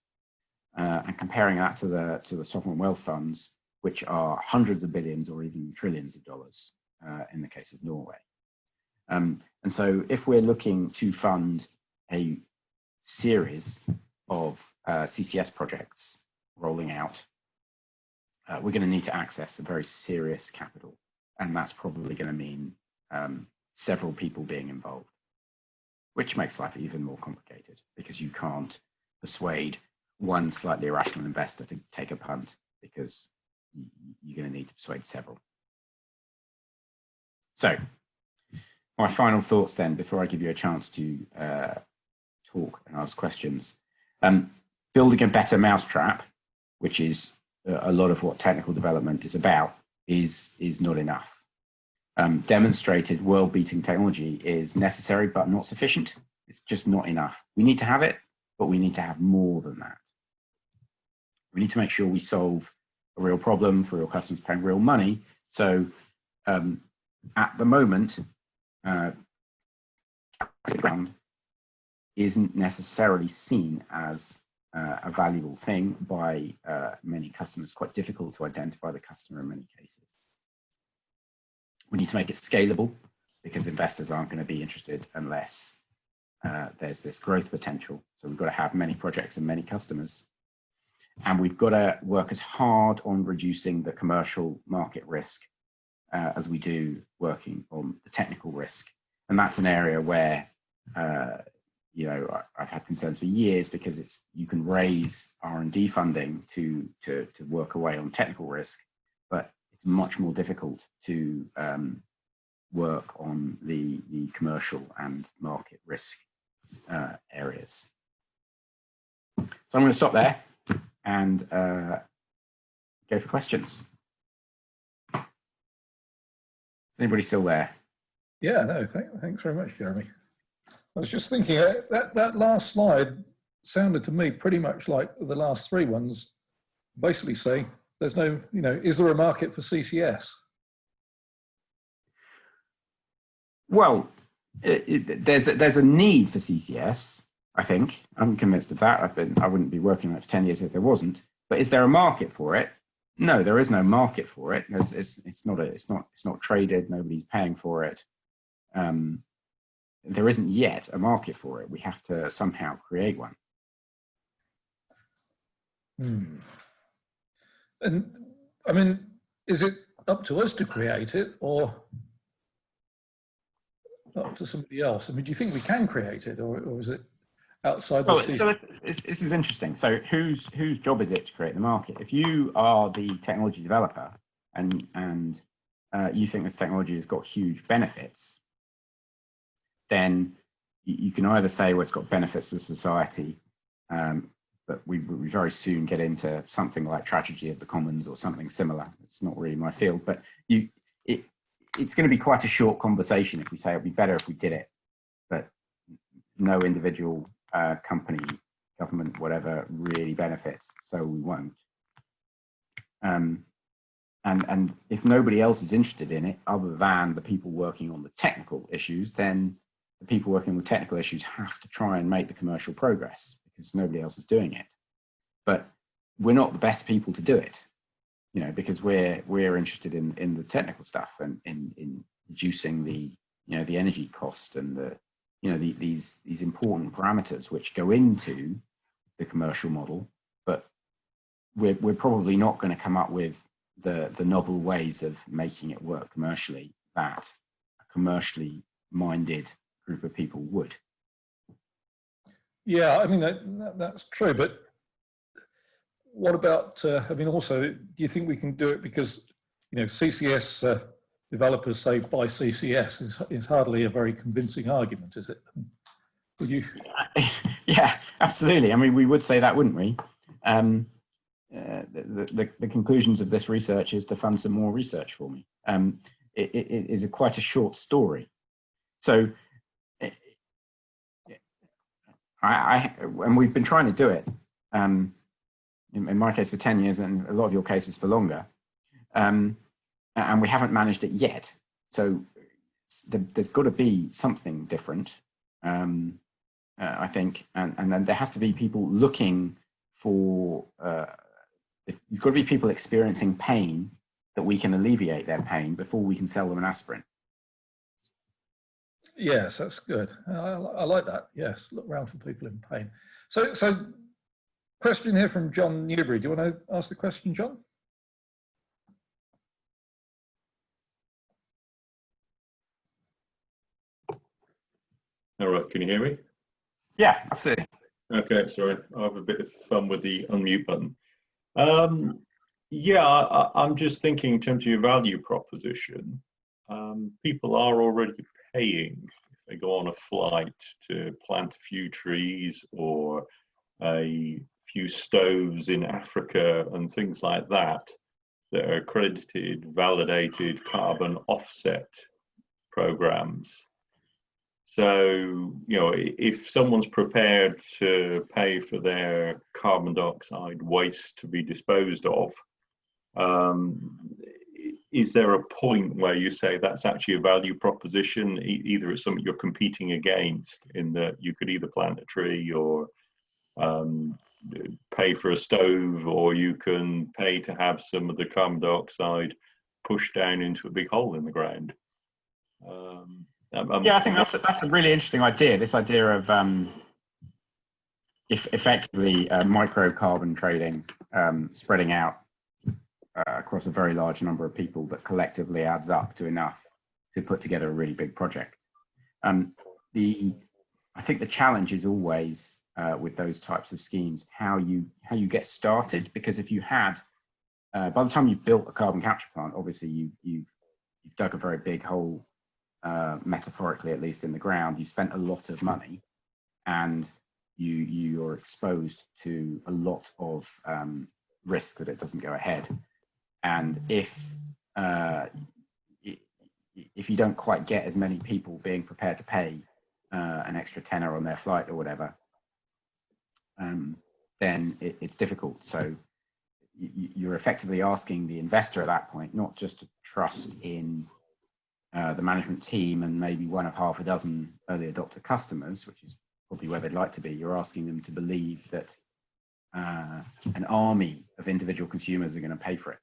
and comparing that to the sovereign wealth funds, which are hundreds of billions or even trillions of dollars in the case of Norway. And so if we're looking to fund a series of CCS projects rolling out, we're going to need to access a very serious capital, and that's probably going to mean several people being involved, which makes life even more complicated, because you can't persuade one slightly irrational investor to take a punt, because you're going to need to persuade several. So my final thoughts then, before I give you a chance to talk and ask questions. Building a better mousetrap, which is a lot of what technical development is about, is not enough. Demonstrated world-beating technology is necessary, but not sufficient. It's just not enough. We need to have it, but we need to have more than that. We need to make sure we solve a real problem for real customers paying real money. So at the moment, ground isn't necessarily seen as a valuable thing by many customers. Quite difficult to identify the customer in many cases. We need to make it scalable, because investors aren't going to be interested unless there's this growth potential. So we've got to have many projects and many customers. And we've got to work as hard on reducing the commercial market risk as we do working on the technical risk. And that's an area where you know, I've had concerns for years, because you can raise R&D funding to work away on technical risk, but it's much more difficult to work on the commercial and market risk areas. So I'm going to stop there and go for questions. Is anybody still there? Yeah, no, thanks very much, Jeremy. I was just thinking, that last slide sounded to me pretty much like the last three ones, basically saying there's no, you know, is there a market for CCS? Well, there's a need for CCS. I think. I'm convinced of that. I wouldn't be working on it for 10 years if there wasn't. But is there a market for it? No, there is no market for it. It's not traded. Nobody's paying for it. There isn't yet a market for it. We have to somehow create one. And I mean, is it up to us to create it or up to somebody else? I mean, do you think we can create it, or is it outside the season? So this is interesting. So whose job is it to create the market? If you are the technology developer and you think this technology has got huge benefits, then you can either say, well, it's got benefits to society, but we very soon get into something like tragedy of the commons or something similar. It's not really my field, but it's going to be quite a short conversation if we say it'd be better if we did it, but no individual company, government, whatever, really benefits, so we won't. And if nobody else is interested in it, other than the people working on the technical issues, then the people working on the technical issues have to try and make the commercial progress because nobody else is doing it. But we're not the best people to do it, you know, because we're interested in the technical stuff and in reducing the, you know, the energy cost and the, you know, these important parameters which go into the commercial model. But we're probably not going to come up with the novel ways of making it work commercially that a commercially minded group of people would. Yeah, I mean, that's true, but what about, I mean, also, do you think we can do it because, you know, CCS developers say buy CCS is hardly a very convincing argument, is it? Would you? Yeah, absolutely. I mean, we would say that, wouldn't we? The conclusions of this research is to fund some more research for me. It is quite a short story. So, and we've been trying to do it, in my case for 10 years and a lot of your cases for longer, and we haven't managed it yet. So there's got to be something different, I think, and then there has to be people looking for, you've got to be people experiencing pain that we can alleviate their pain before we can sell them an aspirin. Yes, that's good. I like that. Yes, look around for people in pain. So question here from John Newbury. Do you want to ask the question, John? All right, can you hear me? Yeah, absolutely. Okay, sorry, I have a bit of fun with the unmute button. Yeah, I'm just thinking in terms of your value proposition, people are already paying if they go on a flight to plant a few trees or a few stoves in Africa and things like that that are accredited, validated carbon offset programs. So, you know, if someone's prepared to pay for their carbon dioxide waste to be disposed of, is there a point where you say that's actually a value proposition? Either it's something you're competing against in that you could either plant a tree or pay for a stove, or you can pay to have some of the carbon dioxide pushed down into a big hole in the ground. Yeah, I think that's a really interesting idea. This idea of if effectively micro carbon trading, spreading out across a very large number of people that collectively adds up to enough to put together a really big project. I think the challenge is always with those types of schemes how you get started, because if you had by the time you've built a carbon capture plant, obviously you've dug a very big hole, metaphorically at least, in the ground. You spent a lot of money and you're exposed to a lot of risk that it doesn't go ahead. And if you don't quite get as many people being prepared to pay an extra tenner on their flight or whatever, then it's difficult. So you're effectively asking the investor at that point not just to trust in the management team and maybe one of half a dozen early adopter customers, which is probably where they'd like to be. You're asking them to believe that an army of individual consumers are going to pay for it,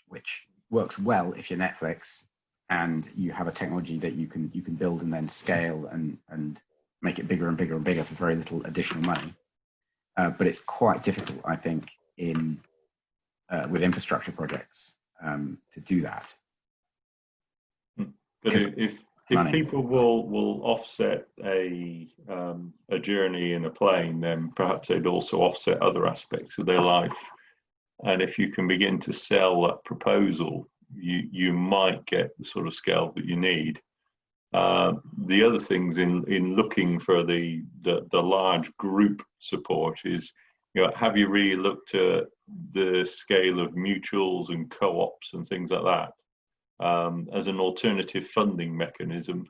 which works well if you're Netflix and you have a technology that you can build and then scale and make it bigger and bigger and bigger for very little additional money. But it's quite difficult, I think, in with infrastructure projects to do that. But if people will offset a journey in a plane, then perhaps they'd also offset other aspects of their life. And if you can begin to sell that proposal, you might get the sort of scale that you need. The other things in looking for the large group support is, have you really looked at the scale of mutuals and co-ops and things like that as an alternative funding mechanism,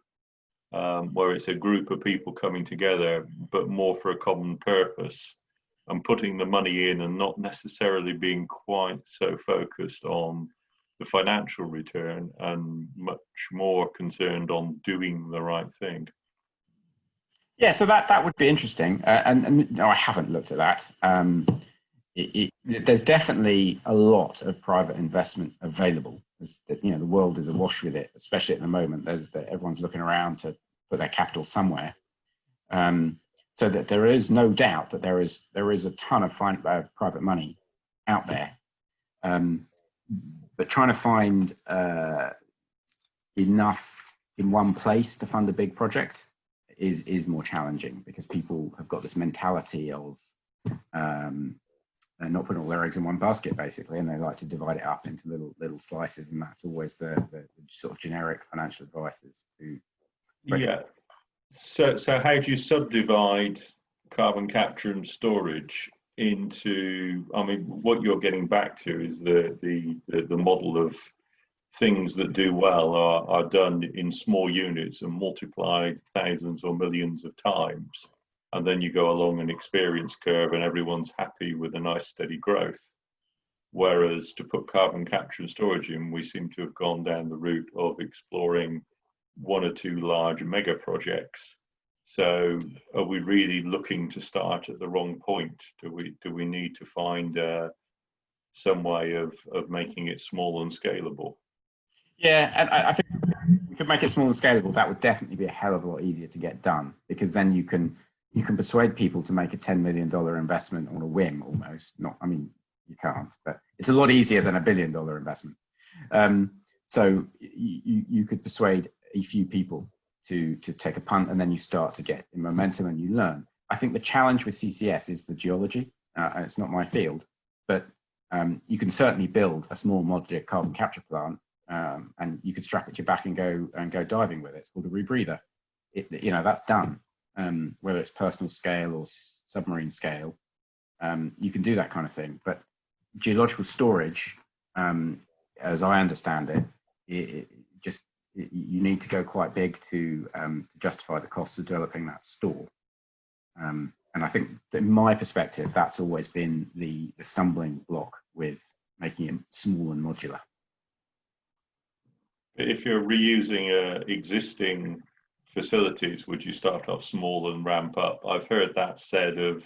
where it's a group of people coming together, but more for a common purpose, and putting the money in and not necessarily being quite so focused on the financial return and much more concerned on doing the right thing. Yeah, so that would be interesting. And no, I haven't looked at that. There's definitely a lot of private investment available. The world is awash with it, especially at the moment. Everyone's looking around to put their capital somewhere. So that there is no doubt that there is a ton of private money out there. But trying to find enough in one place to fund a big project is more challenging, because people have got this mentality of not putting all their eggs in one basket, basically, and they like to divide it up into little slices, and that's always the sort of generic financial advice is to. Yeah. So how do you subdivide carbon capture and storage into? I mean, what you're getting back to is the model of things that do well are done in small units and multiplied thousands or millions of times, and then you go along an experience curve and everyone's happy with a nice steady growth. Whereas to put carbon capture and storage in, we seem to have gone down the route of exploring one or two large mega projects. So are we really looking to start at the wrong point? Do we need to find some way of making it small and scalable? Yeah, and I think we could make it small and scalable. That would definitely be a hell of a lot easier to get done, because then you can persuade people to make a $10 million investment on a whim almost. Not, I mean, you can't, but it's a lot easier than a $1 billion investment. So you could persuade a few people to take a punt, and then you start to get momentum and you learn. I think the challenge with CCS is the geology. It's not my field, but you can certainly build a small modular carbon capture plant, and you could strap it to your back and go diving with it. It's called a rebreather. That's done. Whether it's personal scale or submarine scale, you can do that kind of thing. But geological storage, as I understand it, you need to go quite big to justify the costs of developing that store. And I think, that in my perspective, that's always been the stumbling block with making it small and modular. If you're reusing existing facilities, would you start off small and ramp up? I've heard that said of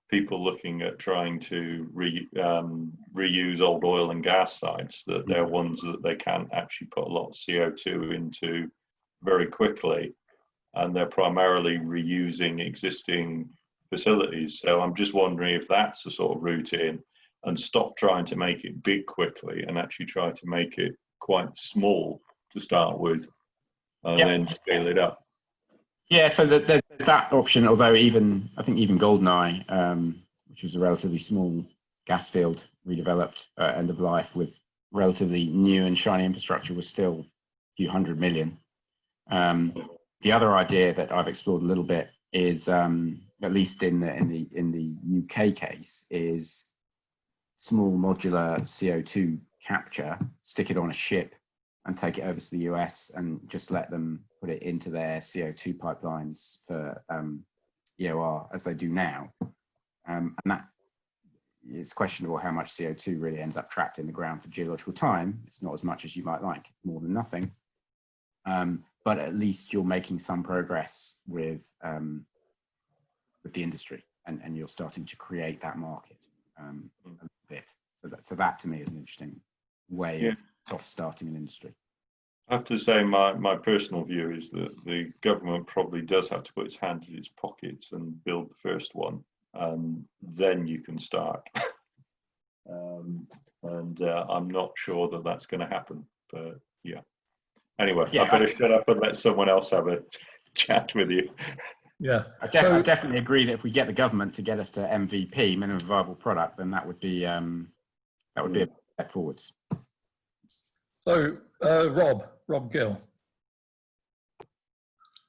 people looking at trying to reuse old oil and gas sites, that they're ones that they can't actually put a lot of CO2 into very quickly, and they're primarily reusing existing facilities. So I'm just wondering if that's the sort of route in, and stop trying to make it big quickly and actually try to make it quite small to start with, and then scale it up. Yeah, so there's that option, although I think even Goldeneye, which was a relatively small gas field redeveloped end of life with relatively new and shiny infrastructure, was still a few $100 million. The other idea that I've explored a little bit is, at least in the UK case, is small modular CO2 capture, stick it on a ship and take it over to the US and just let them put it into their CO2 pipelines for EOR, as they do now. And that, it's questionable how much CO2 really ends up trapped in the ground for geological time. It's not as much as you might like, more than nothing. But at least you're making some progress with the industry, and you're starting to create that market a bit. So that to me is an interesting way of soft starting an industry. I have to say my personal view is that the government probably does have to put its hand in its pockets and build the first one, and then you can start. I'm not sure that that's going to happen, but yeah. Anyway, I better shut up and let someone else have a chat with you. Yeah, I definitely agree that if we get the government to get us to MVP, minimum viable product, then that would be a step forwards. so Rob Gill.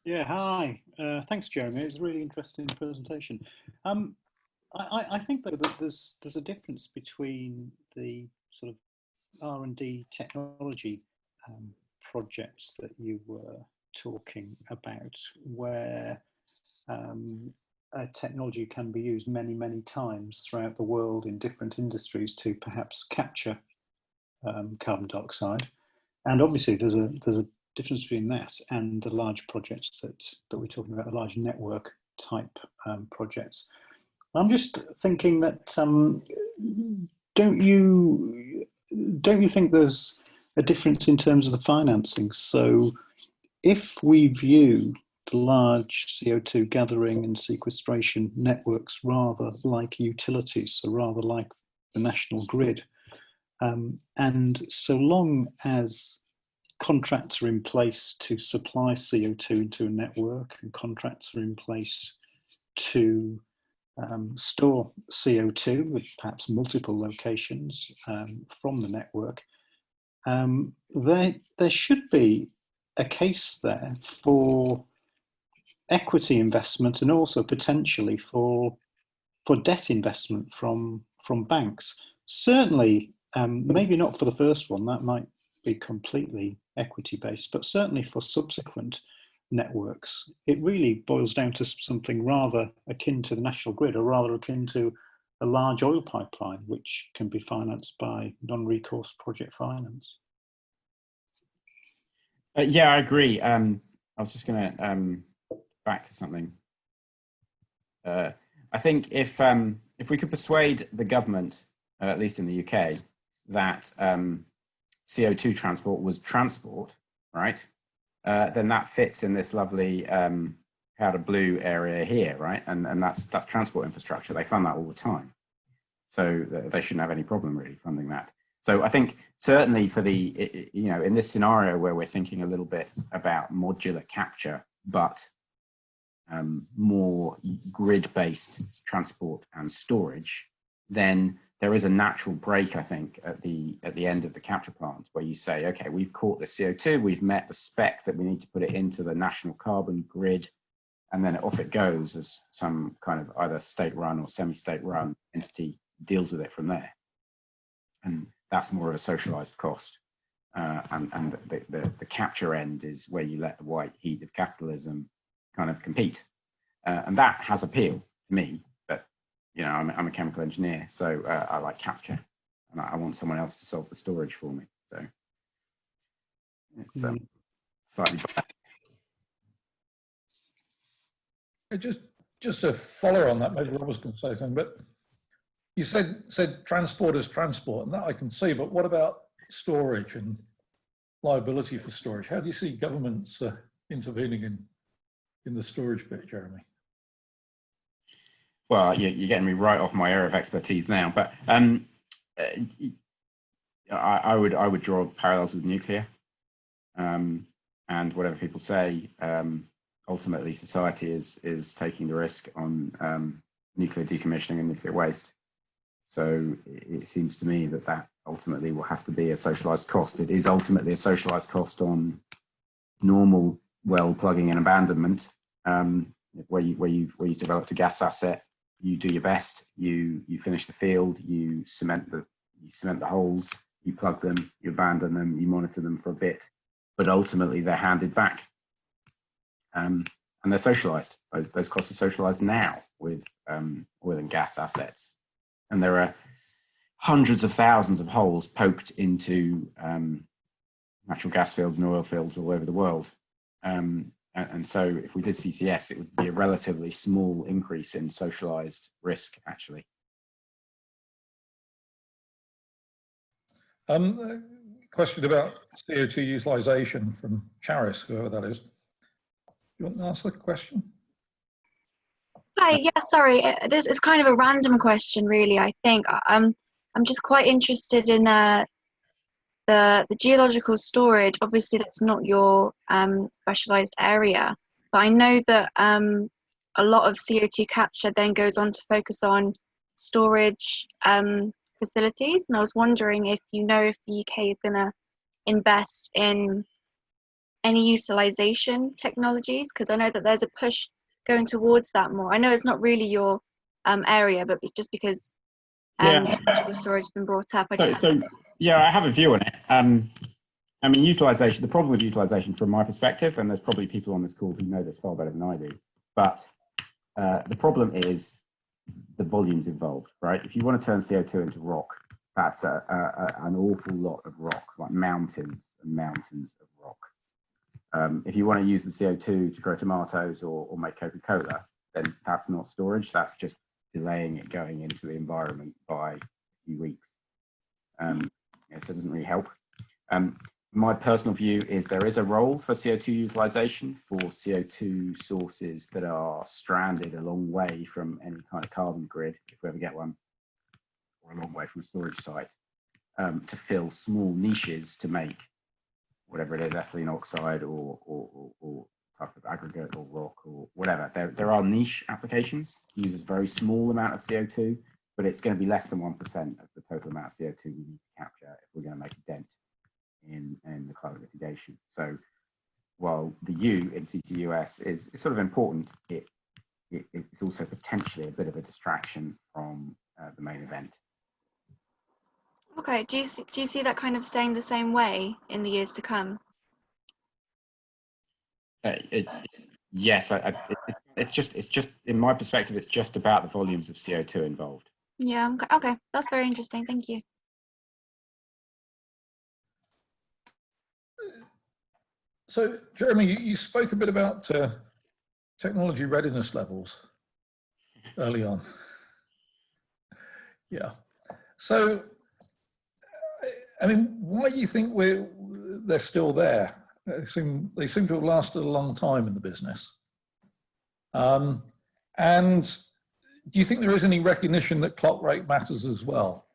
Yeah, hi. Thanks, Jeremy. It was a really interesting presentation. I think that there's a difference between the sort of R&D technology projects that you were talking about, where technology can be used many times throughout the world in different industries to perhaps capture carbon dioxide, and obviously there's a difference between that and the large projects that we're talking about, the large network type projects. I'm just thinking that don't you think there's a difference in terms of the financing? So if we view the large CO2 gathering and sequestration networks rather like utilities, so rather like the national grid, and so long as contracts are in place to supply CO2 into a network, and contracts are in place to store CO2 with perhaps multiple locations from the network, there should be a case there for equity investment, and also potentially for debt investment from banks. Certainly, maybe not for the first one, that might be completely equity based, but certainly for subsequent networks, it really boils down to something rather akin to the national grid, or rather akin to a large oil pipeline, which can be financed by non-recourse project finance. Yeah, I agree. I was just going to back to something. I think if we could persuade the government, at least in the UK, that CO2 transport was transport, right? Then that fits in this lovely powder blue area here, right? And that's transport infrastructure. They fund that all the time, so they shouldn't have any problem really funding that. So I think certainly for the, in this scenario where we're thinking a little bit about modular capture, but more grid-based transport and storage, then there is a natural break, I think, at the end of the capture plant, where you say, okay, we've caught the CO2, we've met the spec that we need to put it into the national carbon grid, and then off it goes as some kind of either state-run or semi-state run entity deals with it from there. And that's more of a socialized cost. And the capture end is where you let the white heat of capitalism kind of compete. And that has appeal to me. I'm a chemical engineer, so I like capture, and I want someone else to solve the storage for me. So it's slightly Just to follow on that, maybe Rob was going to say something, but you said transport is transport, and that I can see, but what about storage and liability for storage? How do you see governments intervening in the storage bit, Jeremy? Well, you're getting me right off my area of expertise now, but I would draw parallels with nuclear, and whatever people say, ultimately society is taking the risk on nuclear decommissioning and nuclear waste. So it seems to me that ultimately will have to be a socialized cost. It is ultimately a socialized cost on normal well plugging and abandonment, where you've developed a gas asset. You do your best. You finish the field. You cement the holes. You plug them. You abandon them. You monitor them for a bit, but ultimately they're handed back, and they're socialized. Those costs are socialized now with oil and gas assets, and there are hundreds of thousands of holes poked into natural gas fields and oil fields all over the world, and And so if we did CCS, it would be a relatively small increase in socialized risk, actually. Question about CO2 utilization from Charis, whoever that is. You want to ask the question? Hi, yeah, sorry. This is kind of a random question, really. I think I'm just quite interested in the geological storage. Obviously, that's not your specialized area, but I know that a lot of CO2 capture then goes on to focus on storage facilities. And I was wondering if you know if the UK is going to invest in any utilization technologies, because I know that there's a push going towards that more. I know it's not really your area, but just because storage has been brought up. So yeah, I have a view on it. I mean, utilization, the problem with utilization from my perspective, and there's probably people on this call who know this far better than I do, but the problem is the volumes involved, right? If you want to turn CO2 into rock, that's an awful lot of rock, like mountains and mountains of rock. If you want to use the CO2 to grow tomatoes or make Coca-Cola, then that's not storage. That's just delaying it going into the environment by a few weeks. So it doesn't really help. My personal view is there is a role for CO2 utilization for CO2 sources that are stranded a long way from any kind of carbon grid, if we ever get one, or a long way from a storage site, to fill small niches to make whatever it is, ethylene oxide or type of aggregate or rock or whatever. There are niche applications, uses very small amount of CO2, but it's going to be less than 1% of the total amount of CO2 we need to capture if we're going to make a dent in the climate mitigation. So while the U in CCUS is sort of important, it's also potentially a bit of a distraction from the main event. Okay, do you see that kind of staying the same way in the years to come? Yes, it's just in my perspective, it's just about the volumes of CO2 involved. Yeah, okay, that's very interesting. Thank you. So, Jeremy, you spoke a bit about technology readiness levels early on. Yeah. So, I mean, why do you think they're still there? They seem to have lasted a long time in the business. And do you think there is any recognition that clock rate matters as well?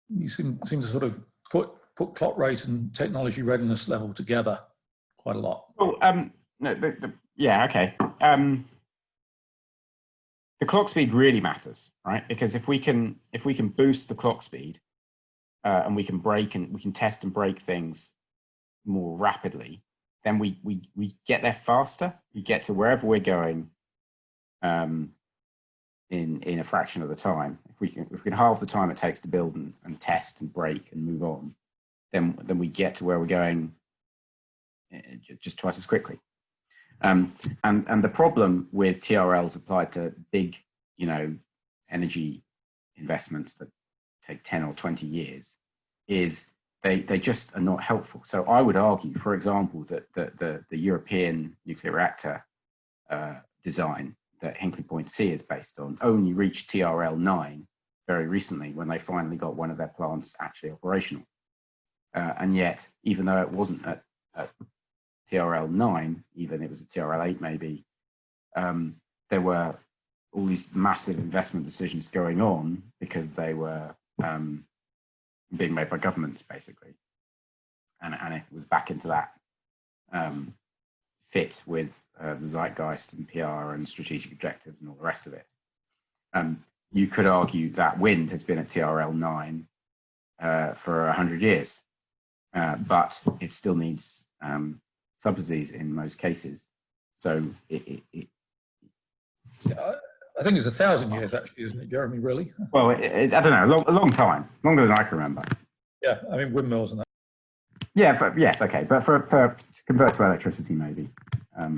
You seem to sort of put clock rate and technology readiness level together quite a lot. Well, no, yeah, okay. The clock speed really matters, right? Because if we can boost the clock speed and we can test and break things more rapidly, then we get there faster. We get to wherever we're going in a fraction of the time. If we can halve the time it takes to build and test and break and move on, then we get to where we're going just twice as quickly. And the problem with TRLs applied to big, energy investments that take 10 or 20 years is they just are not helpful. So I would argue, for example, that the European nuclear reactor design that Hinkley Point C is based on only reached TRL 9 very recently when they finally got one of their plants actually operational. And yet, even though it wasn't at TRL 9, even it was at TRL 8 maybe, there were all these massive investment decisions going on because they were being made by governments basically. And it was back into that fit with the zeitgeist and PR and strategic objectives and all the rest of it. You could argue that wind has been at TRL 9 for 100 years, but it still needs subsidies in most cases. So I think it's 1,000 years actually, isn't it, Jeremy, really? Well, I don't know, a long time, longer than I can remember. Yeah, I mean, windmills and that. Yeah, but yes, okay, but for to convert to electricity, maybe a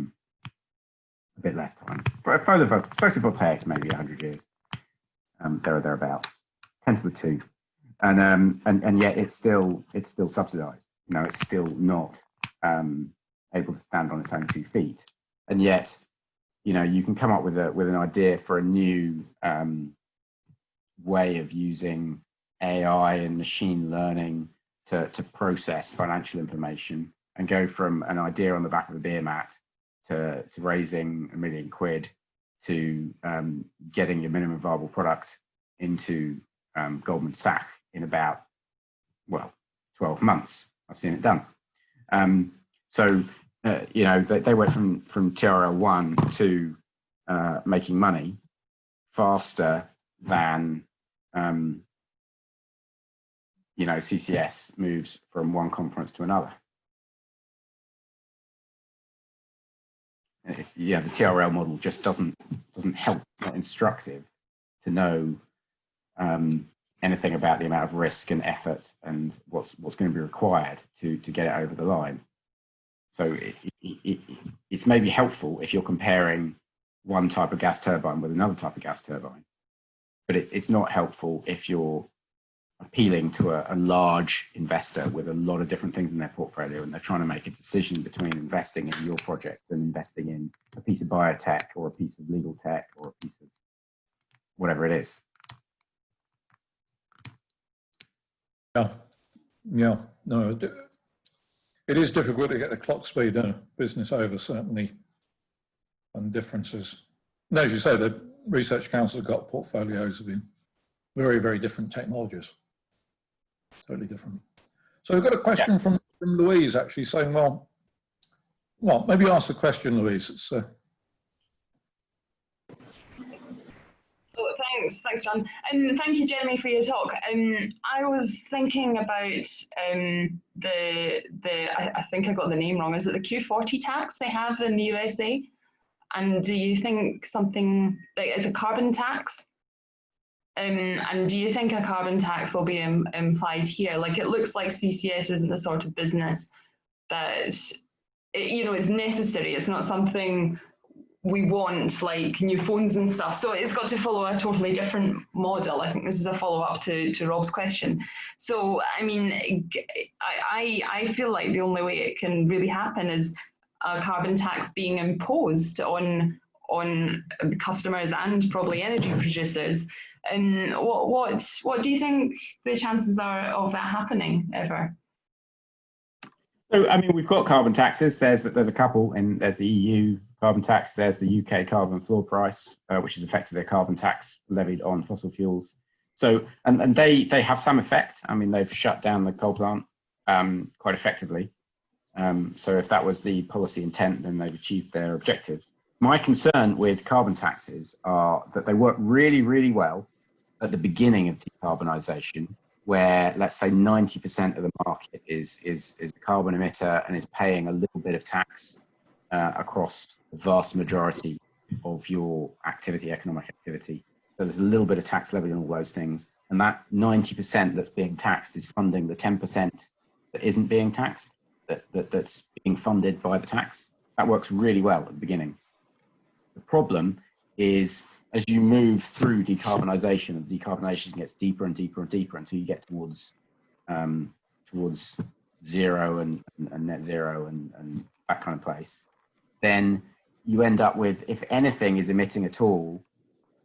bit less time. For photovoltaics, maybe 100 years, there or thereabouts, 10 to the 2, and yet it's still subsidised. It's still not able to stand on its own 2 feet. And yet, you know, you can come up with an idea for a new way of using AI and machine learning to process financial information, and go from an idea on the back of a beer mat to raising £1 million to getting your minimum viable product into Goldman Sachs in about, well, 12 months. I've seen it done. You know, they went from TRL1 to making money faster than, you know, CCS moves from one conference to another. Yeah, the TRL model just doesn't help. It's not instructive to know anything about the amount of risk and effort and what's going to be required to get it over the line. So it's maybe helpful if you're comparing one type of gas turbine with another type of gas turbine, but it's not helpful if you're appealing to a large investor with a lot of different things in their portfolio, and they're trying to make a decision between investing in your project and investing in a piece of biotech or a piece of legal tech or a piece of whatever it is. Yeah, no, it is difficult to get the clock speed in a business over, certainly, and differences. And as you say, the research council have got portfolios of very, very different technologies. Totally different. So we've got a question from Louise, actually, saying, well, maybe ask the question, Louise. It's, Thanks, John. And thank you, Jeremy, for your talk. I was thinking about I think I got the name wrong. Is it the Q40 tax they have in the USA? And do you think something like it's a carbon tax? And do you think a carbon tax will be implied here? Like, it looks like CCS isn't the sort of business that, you know, is necessary. It's not something we want, like new phones and stuff. So it's got to follow a totally different model. I think this is a follow-up to Rob's question. So, I mean, I feel like the only way it can really happen is a carbon tax being imposed on customers and probably energy producers. And what do you think the chances are of that happening ever? So, I mean, we've got carbon taxes. There's a couple, and there's the EU carbon tax. There's the UK carbon floor price, which is effectively a carbon tax levied on fossil fuels. So, and they have some effect. I mean, they've shut down the coal plant quite effectively. So if that was the policy intent, then they've achieved their objectives. My concern with carbon taxes are that they work really, really well at the beginning of decarbonisation, where, let's say, 90% of the market is a carbon emitter and is paying a little bit of tax across the vast majority of your activity, economic activity. So there's a little bit of tax levy on all those things. And that 90% that's being taxed is funding the 10% that isn't being taxed, that's being funded by the tax. That works really well at the beginning. The problem is, as you move through decarbonisation, and decarbonisation gets deeper and deeper and deeper until you get towards zero and net zero and that kind of place, then you end up with, if anything is emitting at all,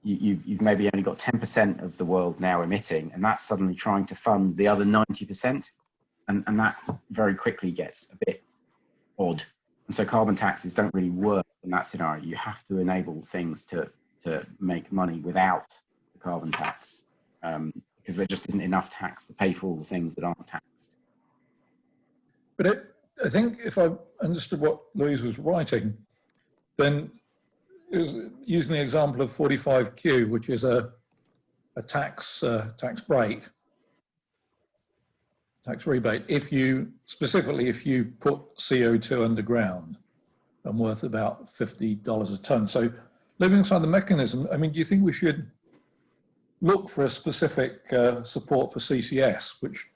you've maybe only got 10% of the world now emitting, and that's suddenly trying to fund the other 90%, and that very quickly gets a bit odd. And so carbon taxes don't really work in that scenario. You have to enable things to make money without the carbon tax, because there just isn't enough tax to pay for all the things that aren't taxed. but I think if I understood what Louise was writing, then it was using the example of 45Q, which is a tax break, tax rebate, if you put CO2 underground and worth about $50 a ton. So living inside the mechanism, I mean, do you think we should look for a specific support for CCS, which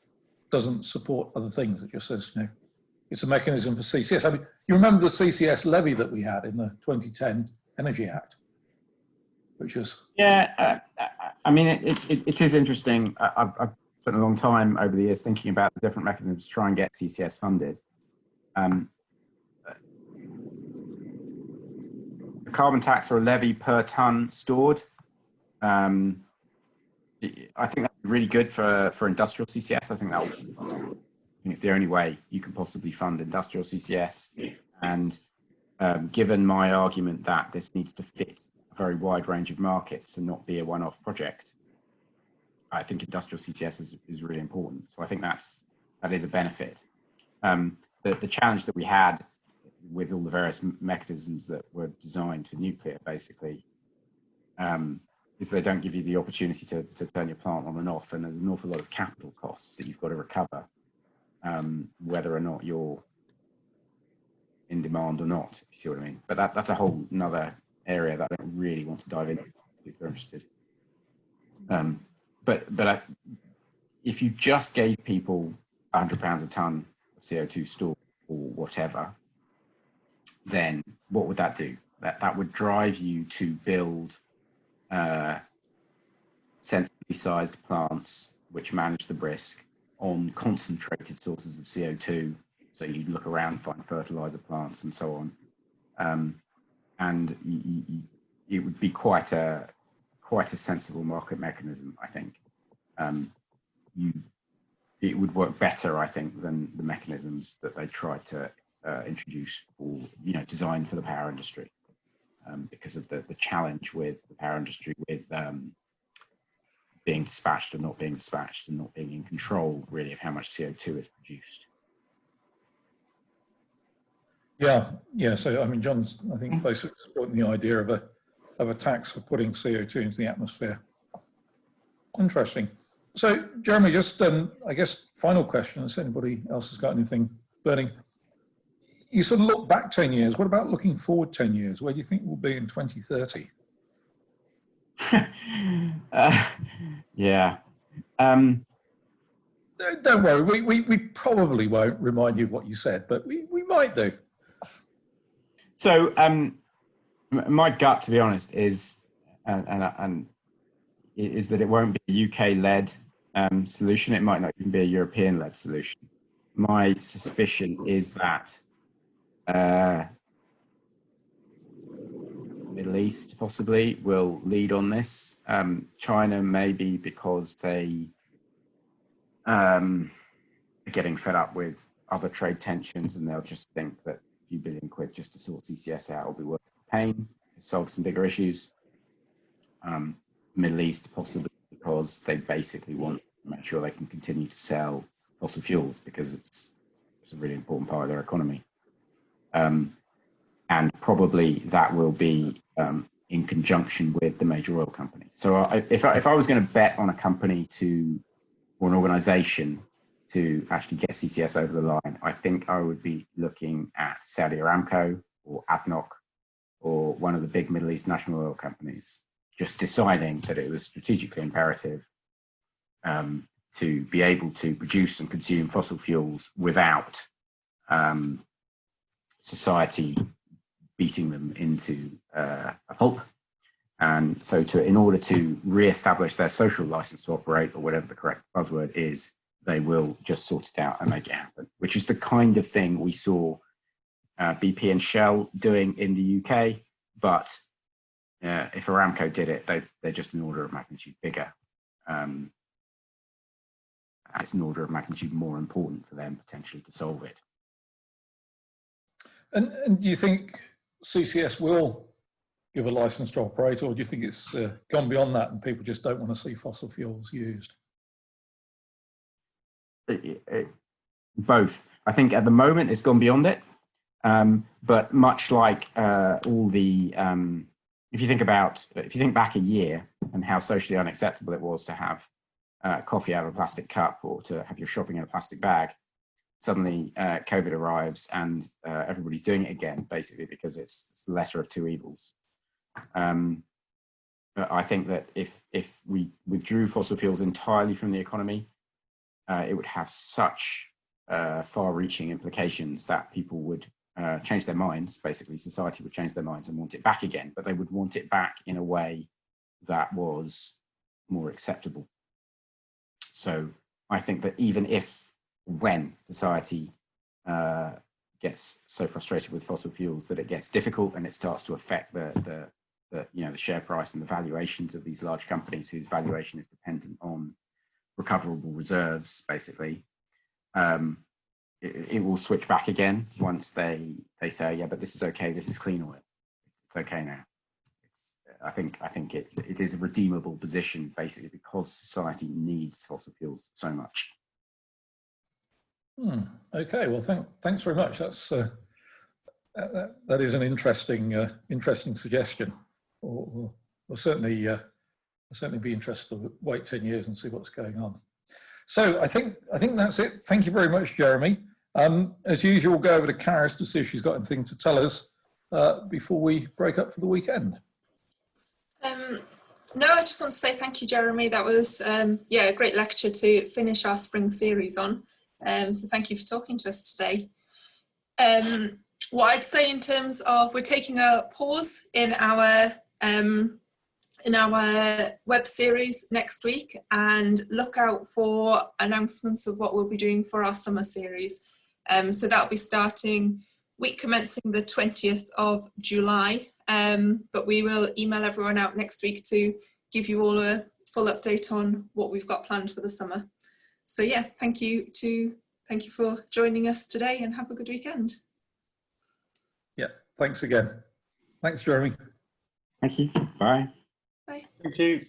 doesn't support other things? It just says, you know, it's a mechanism for CCS. I mean, you remember the CCS levy that we had in the 2010 Energy Act, which was... Yeah, I mean, it is interesting. I've spent a long time over the years thinking about the different mechanisms to try and get CCS funded. a carbon tax or a levy per ton stored. I think that's really good for industrial CCS. I think it's the only way you can possibly fund industrial CCS. And given my argument that this needs to fit a very wide range of markets and not be a one-off project, I think industrial CCS is really important. So I think that is a benefit. The challenge that we had with all the various mechanisms that were designed for nuclear, basically, is they don't give you the opportunity to turn your plant on and off, and there's an awful lot of capital costs that you've got to recover, whether or not you're in demand or not, if you see what I mean. But that's a whole nother area that I don't really want to dive into if you're interested. But if you just gave people £100 a ton of CO2 store or whatever, then what would that do? That would drive you to build sensibly sized plants which manage the risk on concentrated sources of CO2. So you'd look around, find fertilizer plants and so on. And it would be quite a sensible market mechanism, I think. It would work better, I think, than the mechanisms that they tried to introduce or, designed for the power industry, because of the challenge with the power industry with being dispatched and not being dispatched and not being in control, really, of how much CO2 is produced. Yeah. So I mean, John's, I think, basically supporting the idea of a tax for putting CO2 into the atmosphere. Interesting. So, Jeremy, just I guess final question. If anybody else has got anything burning, you sort of look back 10 years. What about looking forward 10 years? Where do you think we'll be in 2030? Yeah. Don't worry. We probably won't remind you of what you said, but we might do. So my gut, to be honest, is is that it won't be a UK-led solution. It might not even be a European-led solution. My suspicion is that Middle East possibly will lead on this. China maybe because they are getting fed up with other trade tensions, and they'll just think that a few billion quid just to sort CCS out will be worth the pain to solve some bigger issues. Middle East possibly because they basically want to make sure they can continue to sell fossil fuels because it's a really important part of their economy. And probably that will be in conjunction with the major oil companies. So if I was going to bet on a company or an organization to actually get CCS over the line, I think I would be looking at Saudi Aramco or ADNOC or one of the big Middle East national oil companies, just deciding that it was strategically imperative to be able to produce and consume fossil fuels without society beating them into a pulp. And so in order to re-establish their social license to operate, or whatever the correct buzzword is, they will just sort it out and make it happen, which is the kind of thing we saw BP and Shell doing in the UK. But if Aramco did it, they're just an order of magnitude bigger. And it's an order of magnitude more important for them potentially to solve it. And do you think CCS will give a license to operate, or do you think it's gone beyond that and people just don't want to see fossil fuels used? Both. I think at the moment it's gone beyond it, but much like all the, if you think back a year and how socially unacceptable it was to have coffee out of a plastic cup or to have your shopping in a plastic bag, suddenly COVID arrives and everybody's doing it again, basically because it's the lesser of two evils. But I think that if we withdrew fossil fuels entirely from the economy, it would have such far-reaching implications that people would change their minds. Basically, society would change their minds and want it back again, but they would want it back in a way that was more acceptable. So I think that even when society gets so frustrated with fossil fuels that it gets difficult and it starts to affect the share price and the valuations of these large companies whose valuation is dependent on recoverable reserves, basically. It will switch back again once they say, yeah, but this is okay, this is clean oil, it's okay now. I think it is a redeemable position, basically, because society needs fossil fuels so much. Okay, well, thanks very much. That's that is an interesting suggestion. We'll certainly be interested to wait 10 years and see what's going on. So I think that's it. Thank you very much, Jeremy. As usual, we'll go over to Karis to see if she's got anything to tell us before we break up for the weekend. No, I just want to say thank you, Jeremy. That was a great lecture to finish our spring series on. So thank you for talking to us today. What I'd say in terms of, we're taking a pause in our web series next week, and look out for announcements of what we'll be doing for our summer series. So that'll be starting week commencing the 20th of July, but we will email everyone out next week to give you all a full update on what we've got planned for the summer. So yeah, thank you for joining us today, and have a good weekend. Yeah, thanks again. Thanks, Jeremy. Thank you. Bye. Bye. Thank you.